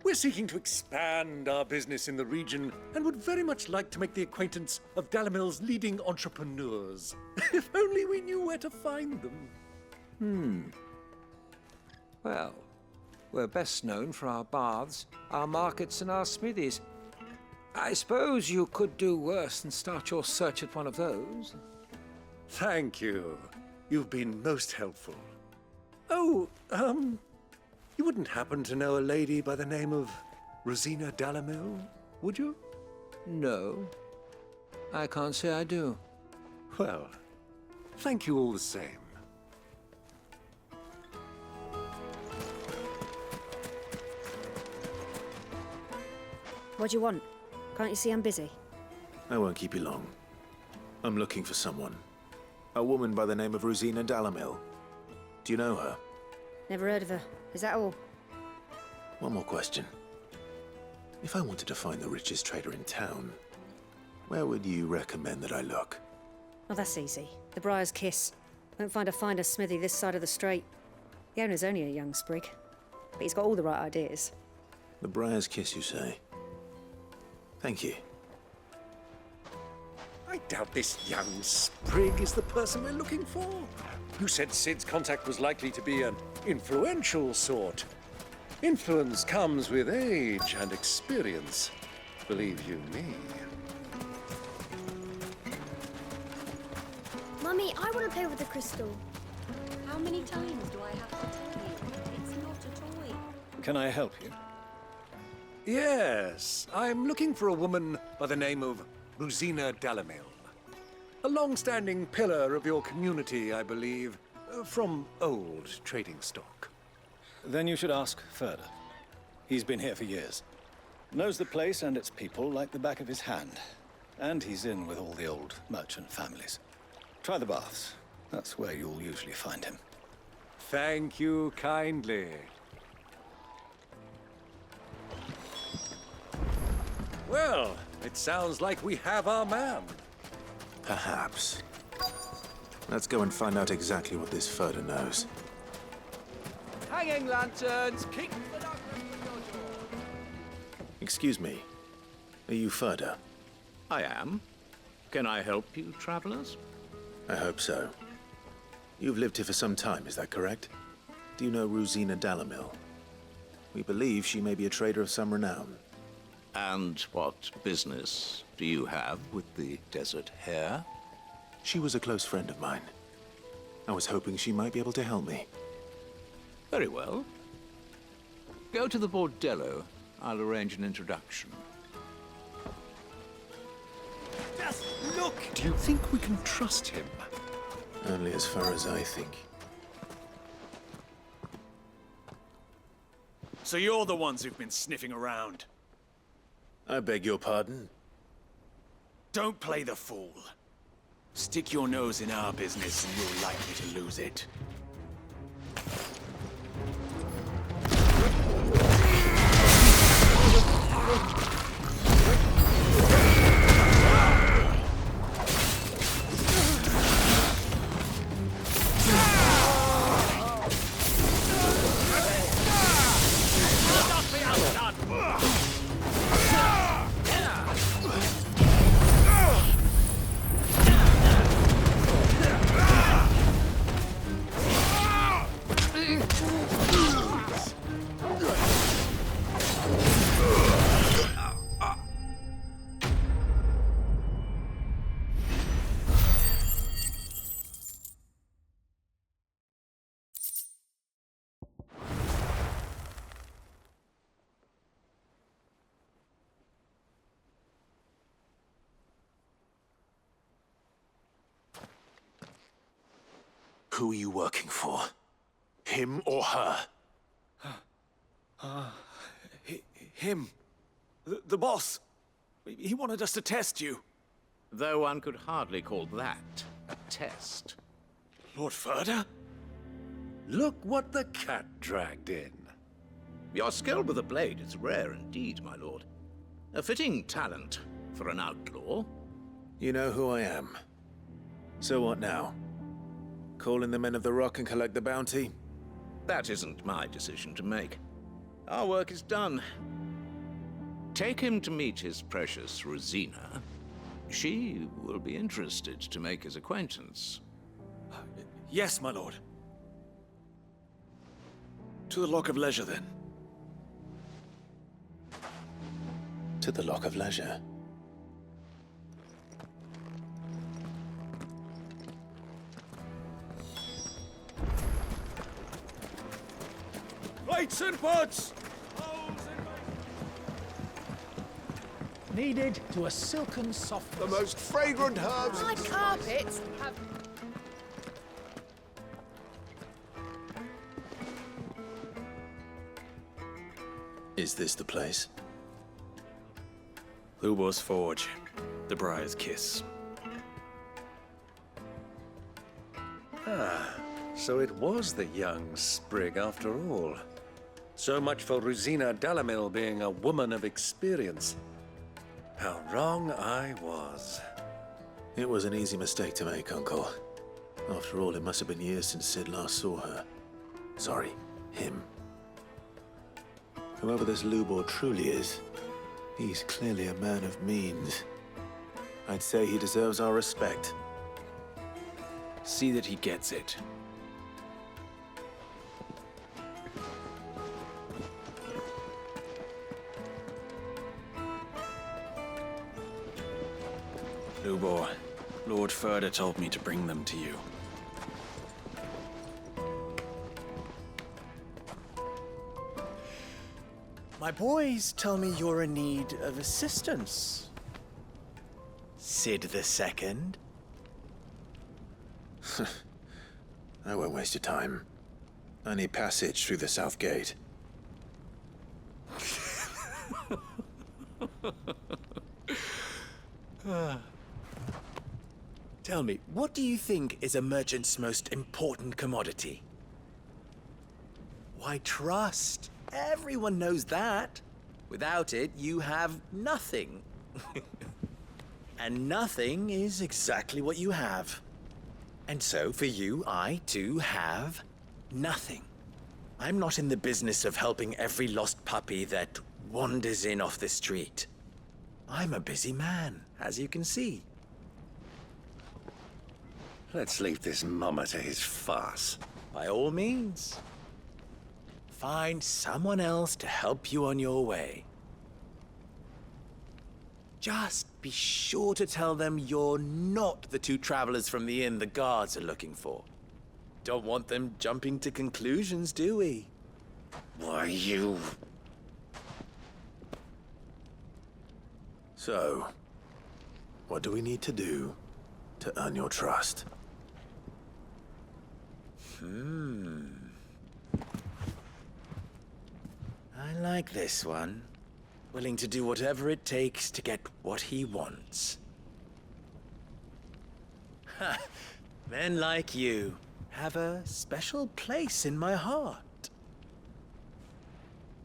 We're seeking to expand our business in the region and would very much like to make the acquaintance of Dalamil's leading entrepreneurs. If only we knew where to find them. Well, we're best known for our baths, our markets, and our smithies. I suppose you could do worse than start your search at one of those. Thank you. You've been most helpful. Oh, you wouldn't happen to know a lady by the name of Rosina Dalamil, would you? No. I can't say I do. Well, thank you all the same. What do you want? Can't you see I'm busy? I won't keep you long. I'm looking for someone. A woman by the name of Rosina Dalamil. Do you know her? Never heard of her. Is that all? One more question. If I wanted to find the richest trader in town, where would you recommend that I look? Oh, that's easy. The Briar's Kiss. Won't find a finer smithy this side of the strait. The owner's only a young sprig, but he's got all the right ideas. The Briar's Kiss, you say? Thank you. I doubt this young sprig is the person we're looking for. You said Sid's contact was likely to be an influential sort. Influence comes with age and experience, believe you me. Mummy, I want to play with the crystal. How many times do I have to tell you? It's not a toy. Can I help you? Yes, I'm looking for a woman by the name of Rosina Dalamil. A long-standing pillar of your community, I believe, from old trading stock. Then you should ask Ferda. He's been here for years. Knows the place and its people like the back of his hand. And he's in with all the old merchant families. Try the baths. That's where you'll usually find him. Thank you kindly. Well, it sounds like we have our man. Perhaps. Let's go and find out exactly what this Ferda knows. Hanging lanterns, keep the darkness from your door. Excuse me. Are you Ferda? I am. Can I help you, travelers? I hope so. You've lived here for some time, is that correct? Do you know Rosina Dalamil? We believe she may be a trader of some renown. And what business do you have with the desert hare? She was a close friend of mine. I was hoping she might be able to help me. Very well. Go to the bordello. I'll arrange an introduction. Just look! Do you think we can trust him? Only as far as I think. So you're the ones who've been sniffing around. I beg your pardon? Don't play the fool. Stick your nose in our business and you're likely to lose it. Who are you working for? Him or her? Him. The boss. He wanted us to test you. Though one could hardly call that a test. Lord Ferda? Look what the cat dragged in. Your skill with the blade is rare indeed, my lord. A fitting talent for an outlaw. You know who I am. So what now? Call in the men of the Rock and collect the bounty? That isn't my decision to make. Our work is done. Take him to meet his precious Rosina. She will be interested to make his acquaintance. Yes, my lord. To the Lock of Leisure, then. To the Lock of Leisure. Lights and butts! Needed to a silken softness. The most fragrant herbs. My carpets have... Is this the place? Lubor's Forge. The Briar's Kiss. Ah, so it was the young sprig after all. So much for Rosina Dalamil being a woman of experience. How wrong I was. It was an easy mistake to make, Uncle. After all, it must have been years since Sid last saw her. Sorry, him. Whoever this Lubor truly is, he's clearly a man of means. I'd say he deserves our respect. See that he gets it. Lubor, Lord Ferda told me to bring them to you. My boys tell me you're in need of assistance. Sid the Second. I won't waste your time. I need passage through the south gate. Tell me, what do you think is a merchant's most important commodity? Why, trust. Everyone knows that. Without it, you have nothing. And nothing is exactly what you have. And so, for you, I, too, have nothing. I'm not in the business of helping every lost puppy that wanders in off the street. I'm a busy man, as you can see. Let's leave this mummer to his farce. By all means. Find someone else to help you on your way. Just be sure to tell them you're not the two travelers from the inn the guards are looking for. Don't want them jumping to conclusions, do we? Why, you... So, what do we need to do to earn your trust? I like this one. Willing to do whatever it takes to get what he wants. Ha! Men like you have a special place in my heart.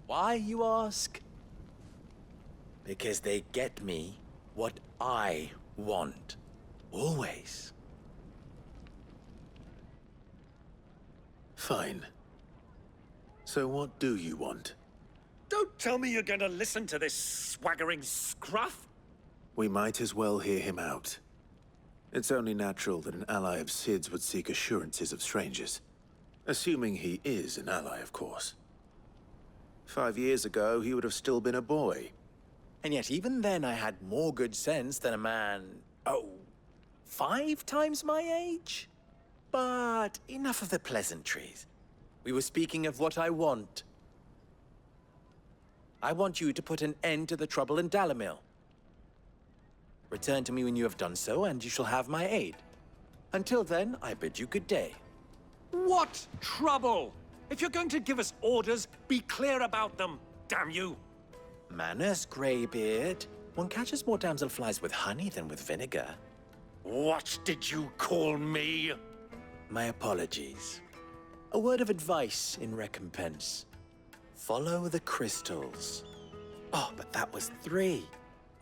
Why, you ask? Because they get me what I want. Always. Fine. So what do you want? Don't tell me you're going to listen to this swaggering scruff! We might as well hear him out. It's only natural that an ally of Sid's would seek assurances of strangers. Assuming he is an ally, of course. 5 years ago, he would have still been a boy. And yet even then I had more good sense than a man, 5 times my age? But enough of the pleasantries. We were speaking of what I want. I want you to put an end to the trouble in Dalamil. Return to me when you have done so, and you shall have my aid. Until then, I bid you good day. What trouble? If you're going to give us orders, be clear about them, damn you! Manners, Greybeard. One catches more damselflies with honey than with vinegar. What did you call me? My apologies. A word of advice in recompense. Follow the crystals. Oh, but that was 3.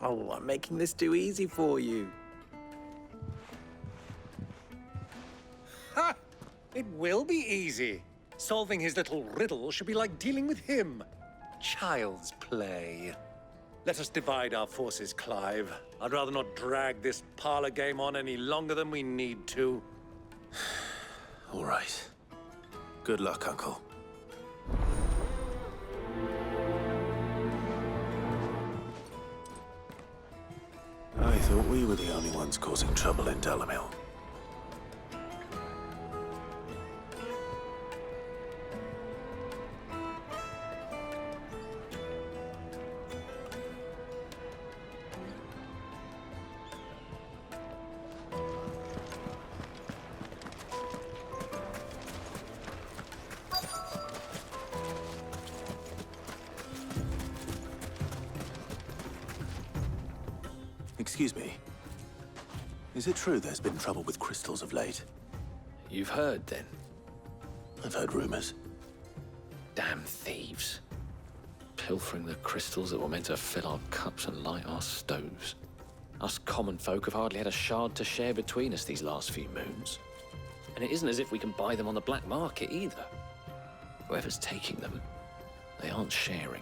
Oh, I'm making this too easy for you. Ha! It will be easy. Solving his little riddle should be like dealing with him. Child's play. Let us divide our forces, Clive. I'd rather not drag this parlor game on any longer than we need to. All right. Good luck, Uncle. I thought we were the only ones causing trouble in Dalamil. Excuse me. Is it true there's been trouble with crystals of late? You've heard, then? I've heard rumors. Damn thieves. Pilfering the crystals that were meant to fill our cups and light our stoves. Us common folk have hardly had a shard to share between us these last few moons. And it isn't as if we can buy them on the black market, either. Whoever's taking them, they aren't sharing.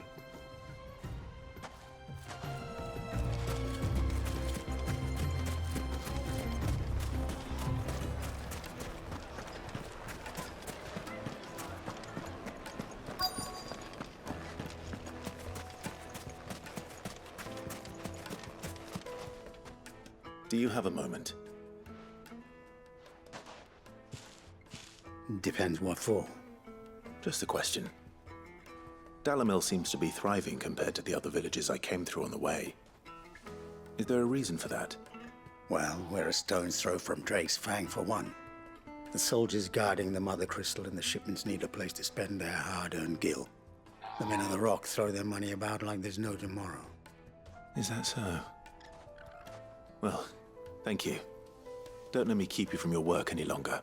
Do you have a moment? Depends what for. Just a question. Dalamil seems to be thriving compared to the other villages I came through on the way. Is there a reason for that? Well, we're a stone's throw from Drake's Fang for one. The soldiers guarding the Mother Crystal and the shipments need a place to spend their hard-earned gil. The men of the Rock throw their money about like there's no tomorrow. Is that so? Well, thank you. Don't let me keep you from your work any longer.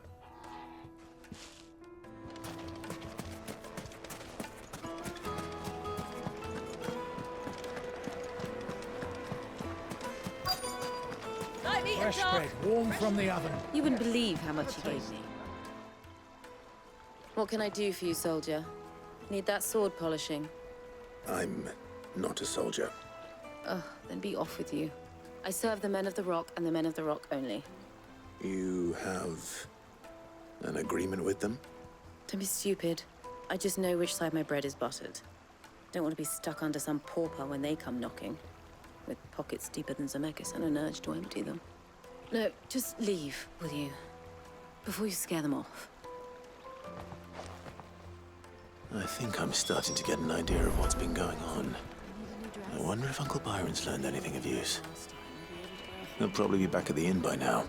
Fresh bread, warm from the oven. You wouldn't believe how much he gave me. What can I do for you, soldier? Need that sword polishing? I'm not a soldier. Ugh, then be off with you. I serve the men of the Rock and the men of the Rock only. You have an agreement with them? Don't be stupid. I just know which side my bread is buttered. Don't want to be stuck under some pauper when they come knocking, with pockets deeper than Zemeckis and an urge to empty them. No, just leave, will you? Before you scare them off. I think I'm starting to get an idea of what's been going on. I wonder if Uncle Byron's learned anything of use. He'll probably be back at the inn by now.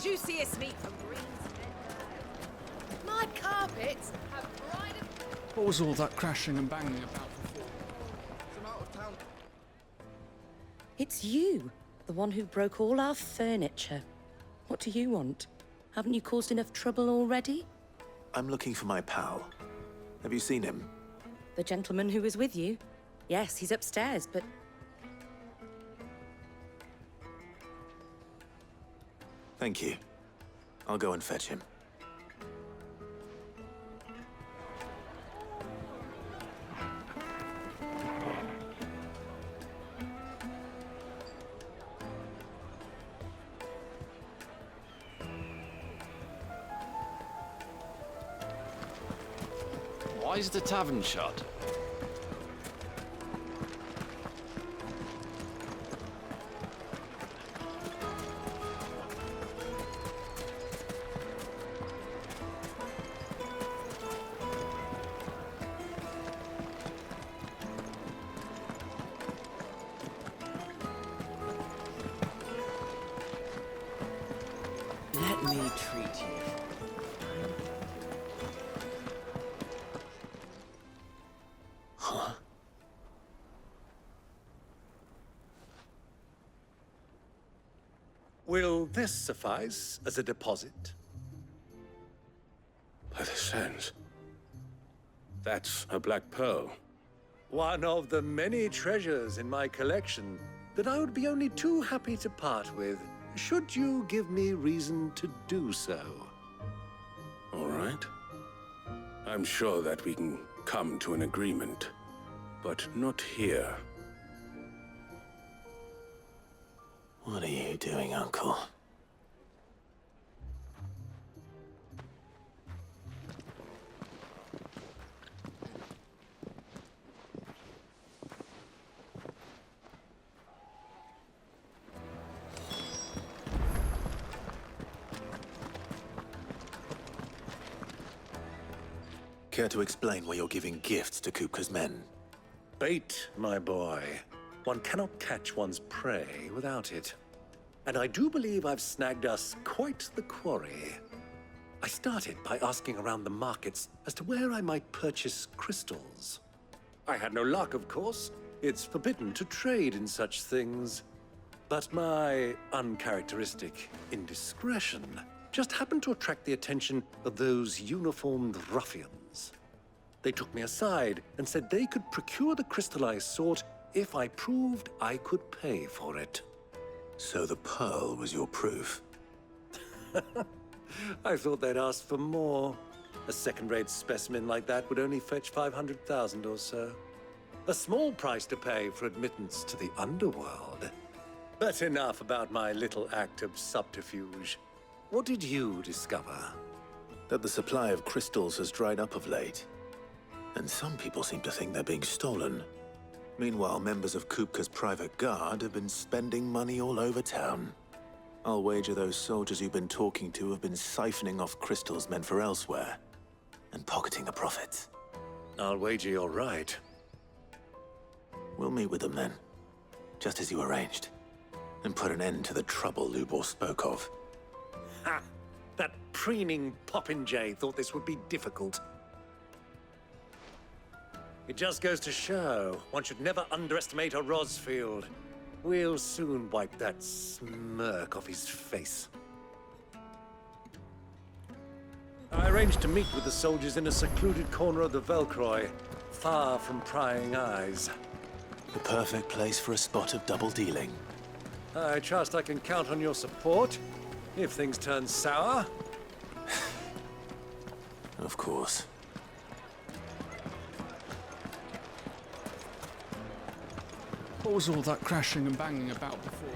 Juiciest meat from Greens. My carpets have bright. What was all that crashing and banging about before? Some out of town. It's you, the one who broke all our furniture. What do you want? Haven't you caused enough trouble already? I'm looking for my pal. Have you seen him? The gentleman who was with you? Yes, he's upstairs, but... Thank you. I'll go and fetch him. Why is the tavern shut? Let me treat you. Huh? Will this suffice as a deposit? By the sands. That's a black pearl. One of the many treasures in my collection that I would be only too happy to part with, should you give me reason to do so. All right. I'm sure that we can come to an agreement, but not here. What are you doing, Uncle? Care to explain why you're giving gifts to Kupka's men? Bait, my boy. One cannot catch one's prey without it. And I do believe I've snagged us quite the quarry. I started by asking around the markets as to where I might purchase crystals. I had no luck, of course. It's forbidden to trade in such things. But my uncharacteristic indiscretion just happened to attract the attention of those uniformed ruffians. They took me aside and said they could procure the crystal I sought if I proved I could pay for it. So the pearl was your proof? I thought they'd ask for more. A second-rate specimen like that would only fetch 500,000 or so. A small price to pay for admittance to the underworld. But enough about my little act of subterfuge. What did you discover? That the supply of crystals has dried up of late. And some people seem to think they're being stolen. Meanwhile, members of Kupka's private guard have been spending money all over town. I'll wager those soldiers you've been talking to have been siphoning off crystals meant for elsewhere, and pocketing the profits. I'll wager you're right. We'll meet with them then, just as you arranged, and put an end to the trouble Lubor spoke of. Ha! That preening popinjay thought this would be difficult. It just goes to show, one should never underestimate a Rosfield. We'll soon wipe that smirk off his face. I arranged to meet with the soldiers in a secluded corner of the Velcroy, far from prying eyes. The perfect place for a spot of double dealing. I trust I can count on your support, if things turn sour. Of course. What was all that crashing and banging about before?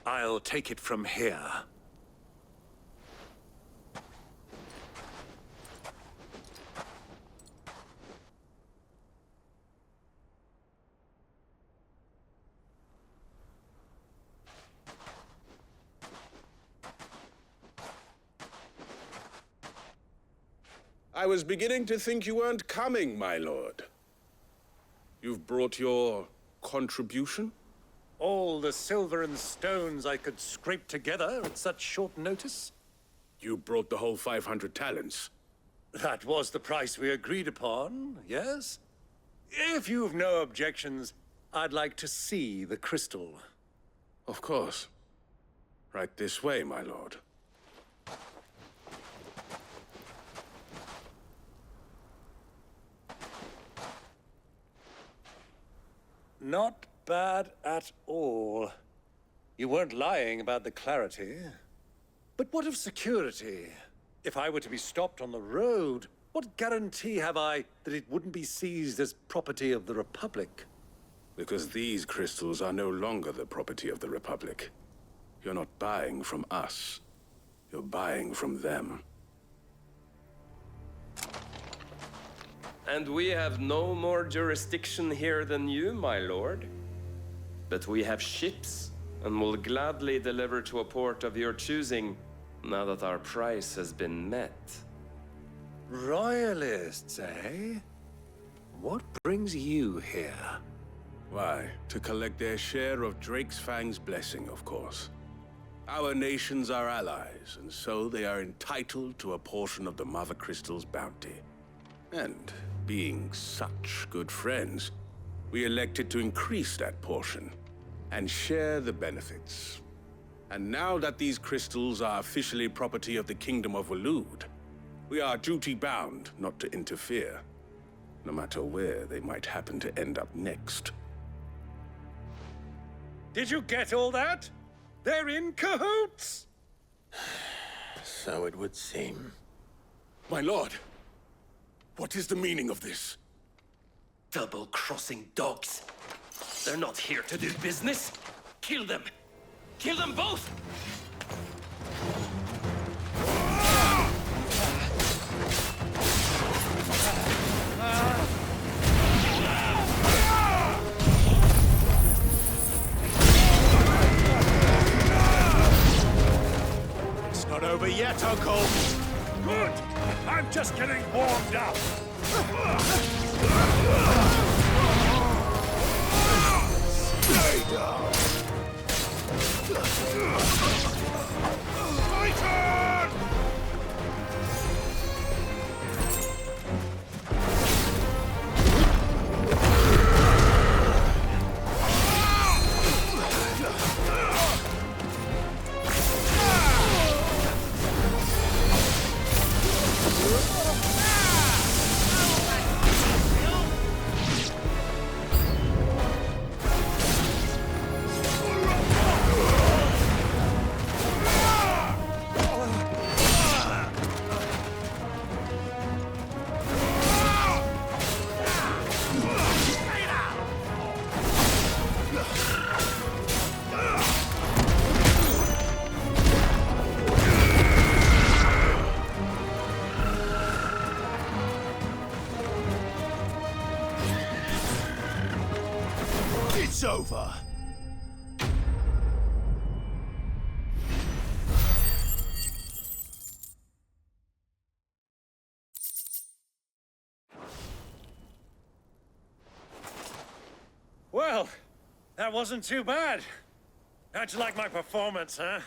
I'll take it from here. I was beginning to think you weren't coming, my lord. You've brought your contribution? All the silver and stones I could scrape together at such short notice? You brought the whole 500 talents. That was the price we agreed upon, yes? If you've no objections, I'd like to see the crystal. Of course. Right this way, my lord. Not bad at all. You weren't lying about the clarity. But what of security? If I were to be stopped on the road, what guarantee have I that it wouldn't be seized as property of the Republic? Because these crystals are no longer the property of the Republic. You're not buying from us. You're buying from them. And we have no more jurisdiction here than you, my lord. But we have ships, and will gladly deliver to a port of your choosing, now that our price has been met. Royalists, eh? What brings you here? Why, to collect their share of Drake's Fang's blessing, of course. Our nations are allies, and so they are entitled to a portion of the Mother Crystal's bounty. And being such good friends, we elected to increase that portion and share the benefits. And now that these crystals are officially property of the Kingdom of Waloed, we are duty-bound not to interfere, no matter where they might happen to end up next. Did you get all that? They're in cahoots! So it would seem. My lord, what is the meaning of this? Double-crossing dogs. They're not here to do business. Kill them. Kill them both! not over yet, Uncle! Good! I'm just getting warmed up! Stay down! Eikon! It's over. Well, that wasn't too bad. How'd you like my performance, huh?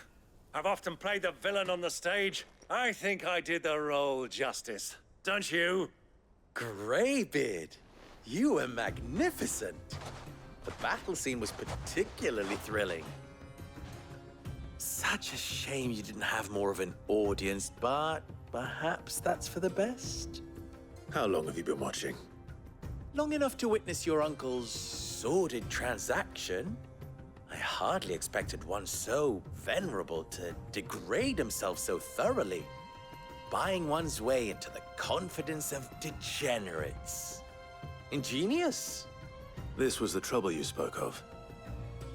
I've often played the villain on the stage. I think I did the role justice. Don't you? Greybeard, you were magnificent. The battle scene was particularly thrilling. Such a shame you didn't have more of an audience, but perhaps that's for the best. How long have you been watching? Long enough to witness your uncle's sordid transaction. I hardly expected one so venerable to degrade himself so thoroughly, buying one's way into the confidence of degenerates. Ingenious. This was the trouble you spoke of.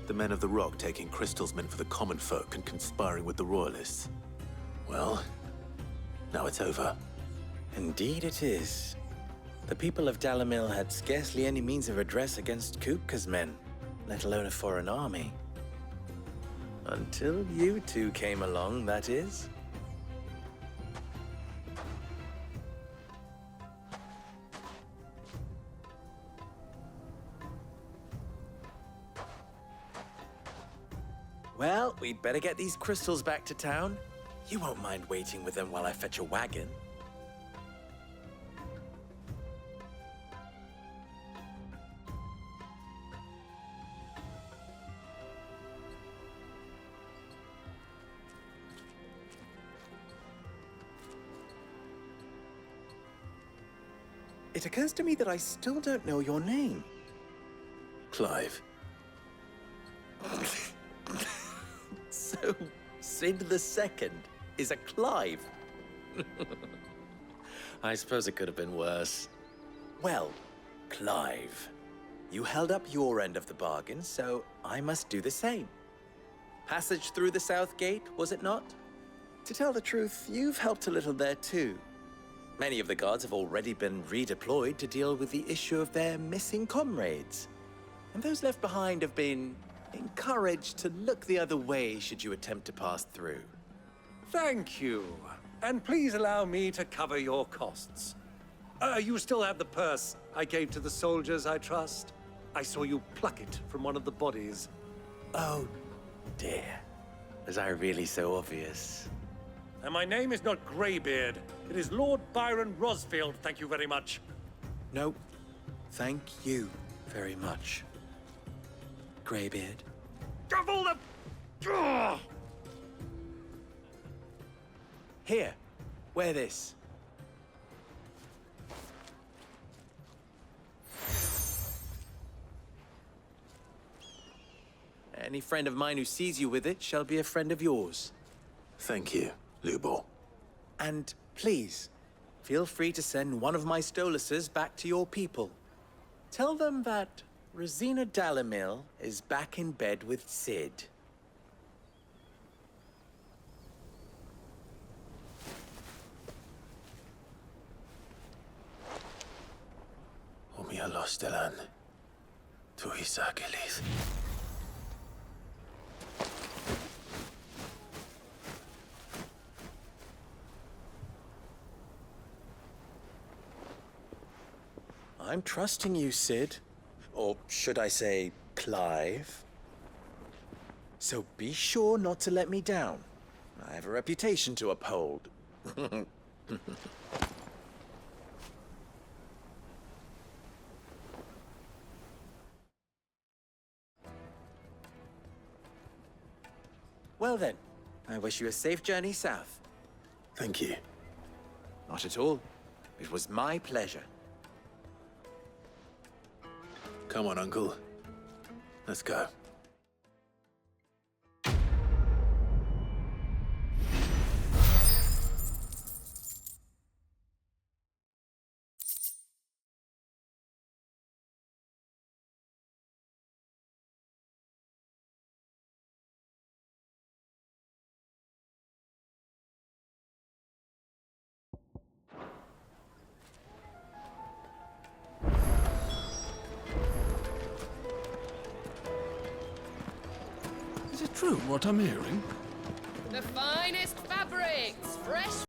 The men of the Rock taking crystals meant for the common folk and conspiring with the Royalists. Well, now it's over. Indeed it is. The people of Dalamil had scarcely any means of redress against Kupka's men, let alone a foreign army. Until you two came along, that is. Well, we'd better get these crystals back to town. You won't mind waiting with them while I fetch a wagon. It occurs to me that I still don't know your name. Clive. So, Sid the Second is a Clive. I suppose it could have been worse. Well, Clive, you held up your end of the bargain, so I must do the same. Passage through the South Gate, was it not? To tell the truth, you've helped a little there too. Many of the guards have already been redeployed to deal with the issue of their missing comrades. And those left behind have been encouraged to look the other way should you attempt to pass through. Thank you. And please allow me to cover your costs. You still have the purse I gave to the soldiers, I trust? I saw you pluck it from one of the bodies. Oh, dear. Was I really so obvious? And my name is not Greybeard. It is Lord Byron Rosfield, thank you very much. No, thank you very much, Greybeard. Of all the... Here, wear this. Any friend of mine who sees you with it shall be a friend of yours. Thank you, Lubor. And please, feel free to send one of my Stoluses back to your people. Tell them that Rosina Dalamil is back in bed with Sid. Omia Lostelan. Tu Isakelis. I'm trusting you, Sid. Or should I say, Clive? So be sure not to let me down. I have a reputation to uphold. Well then, I wish you a safe journey south. Thank you. Not at all. It was my pleasure. Come on, Uncle. Let's go. Is it true what I'm hearing? The finest fabrics, fresh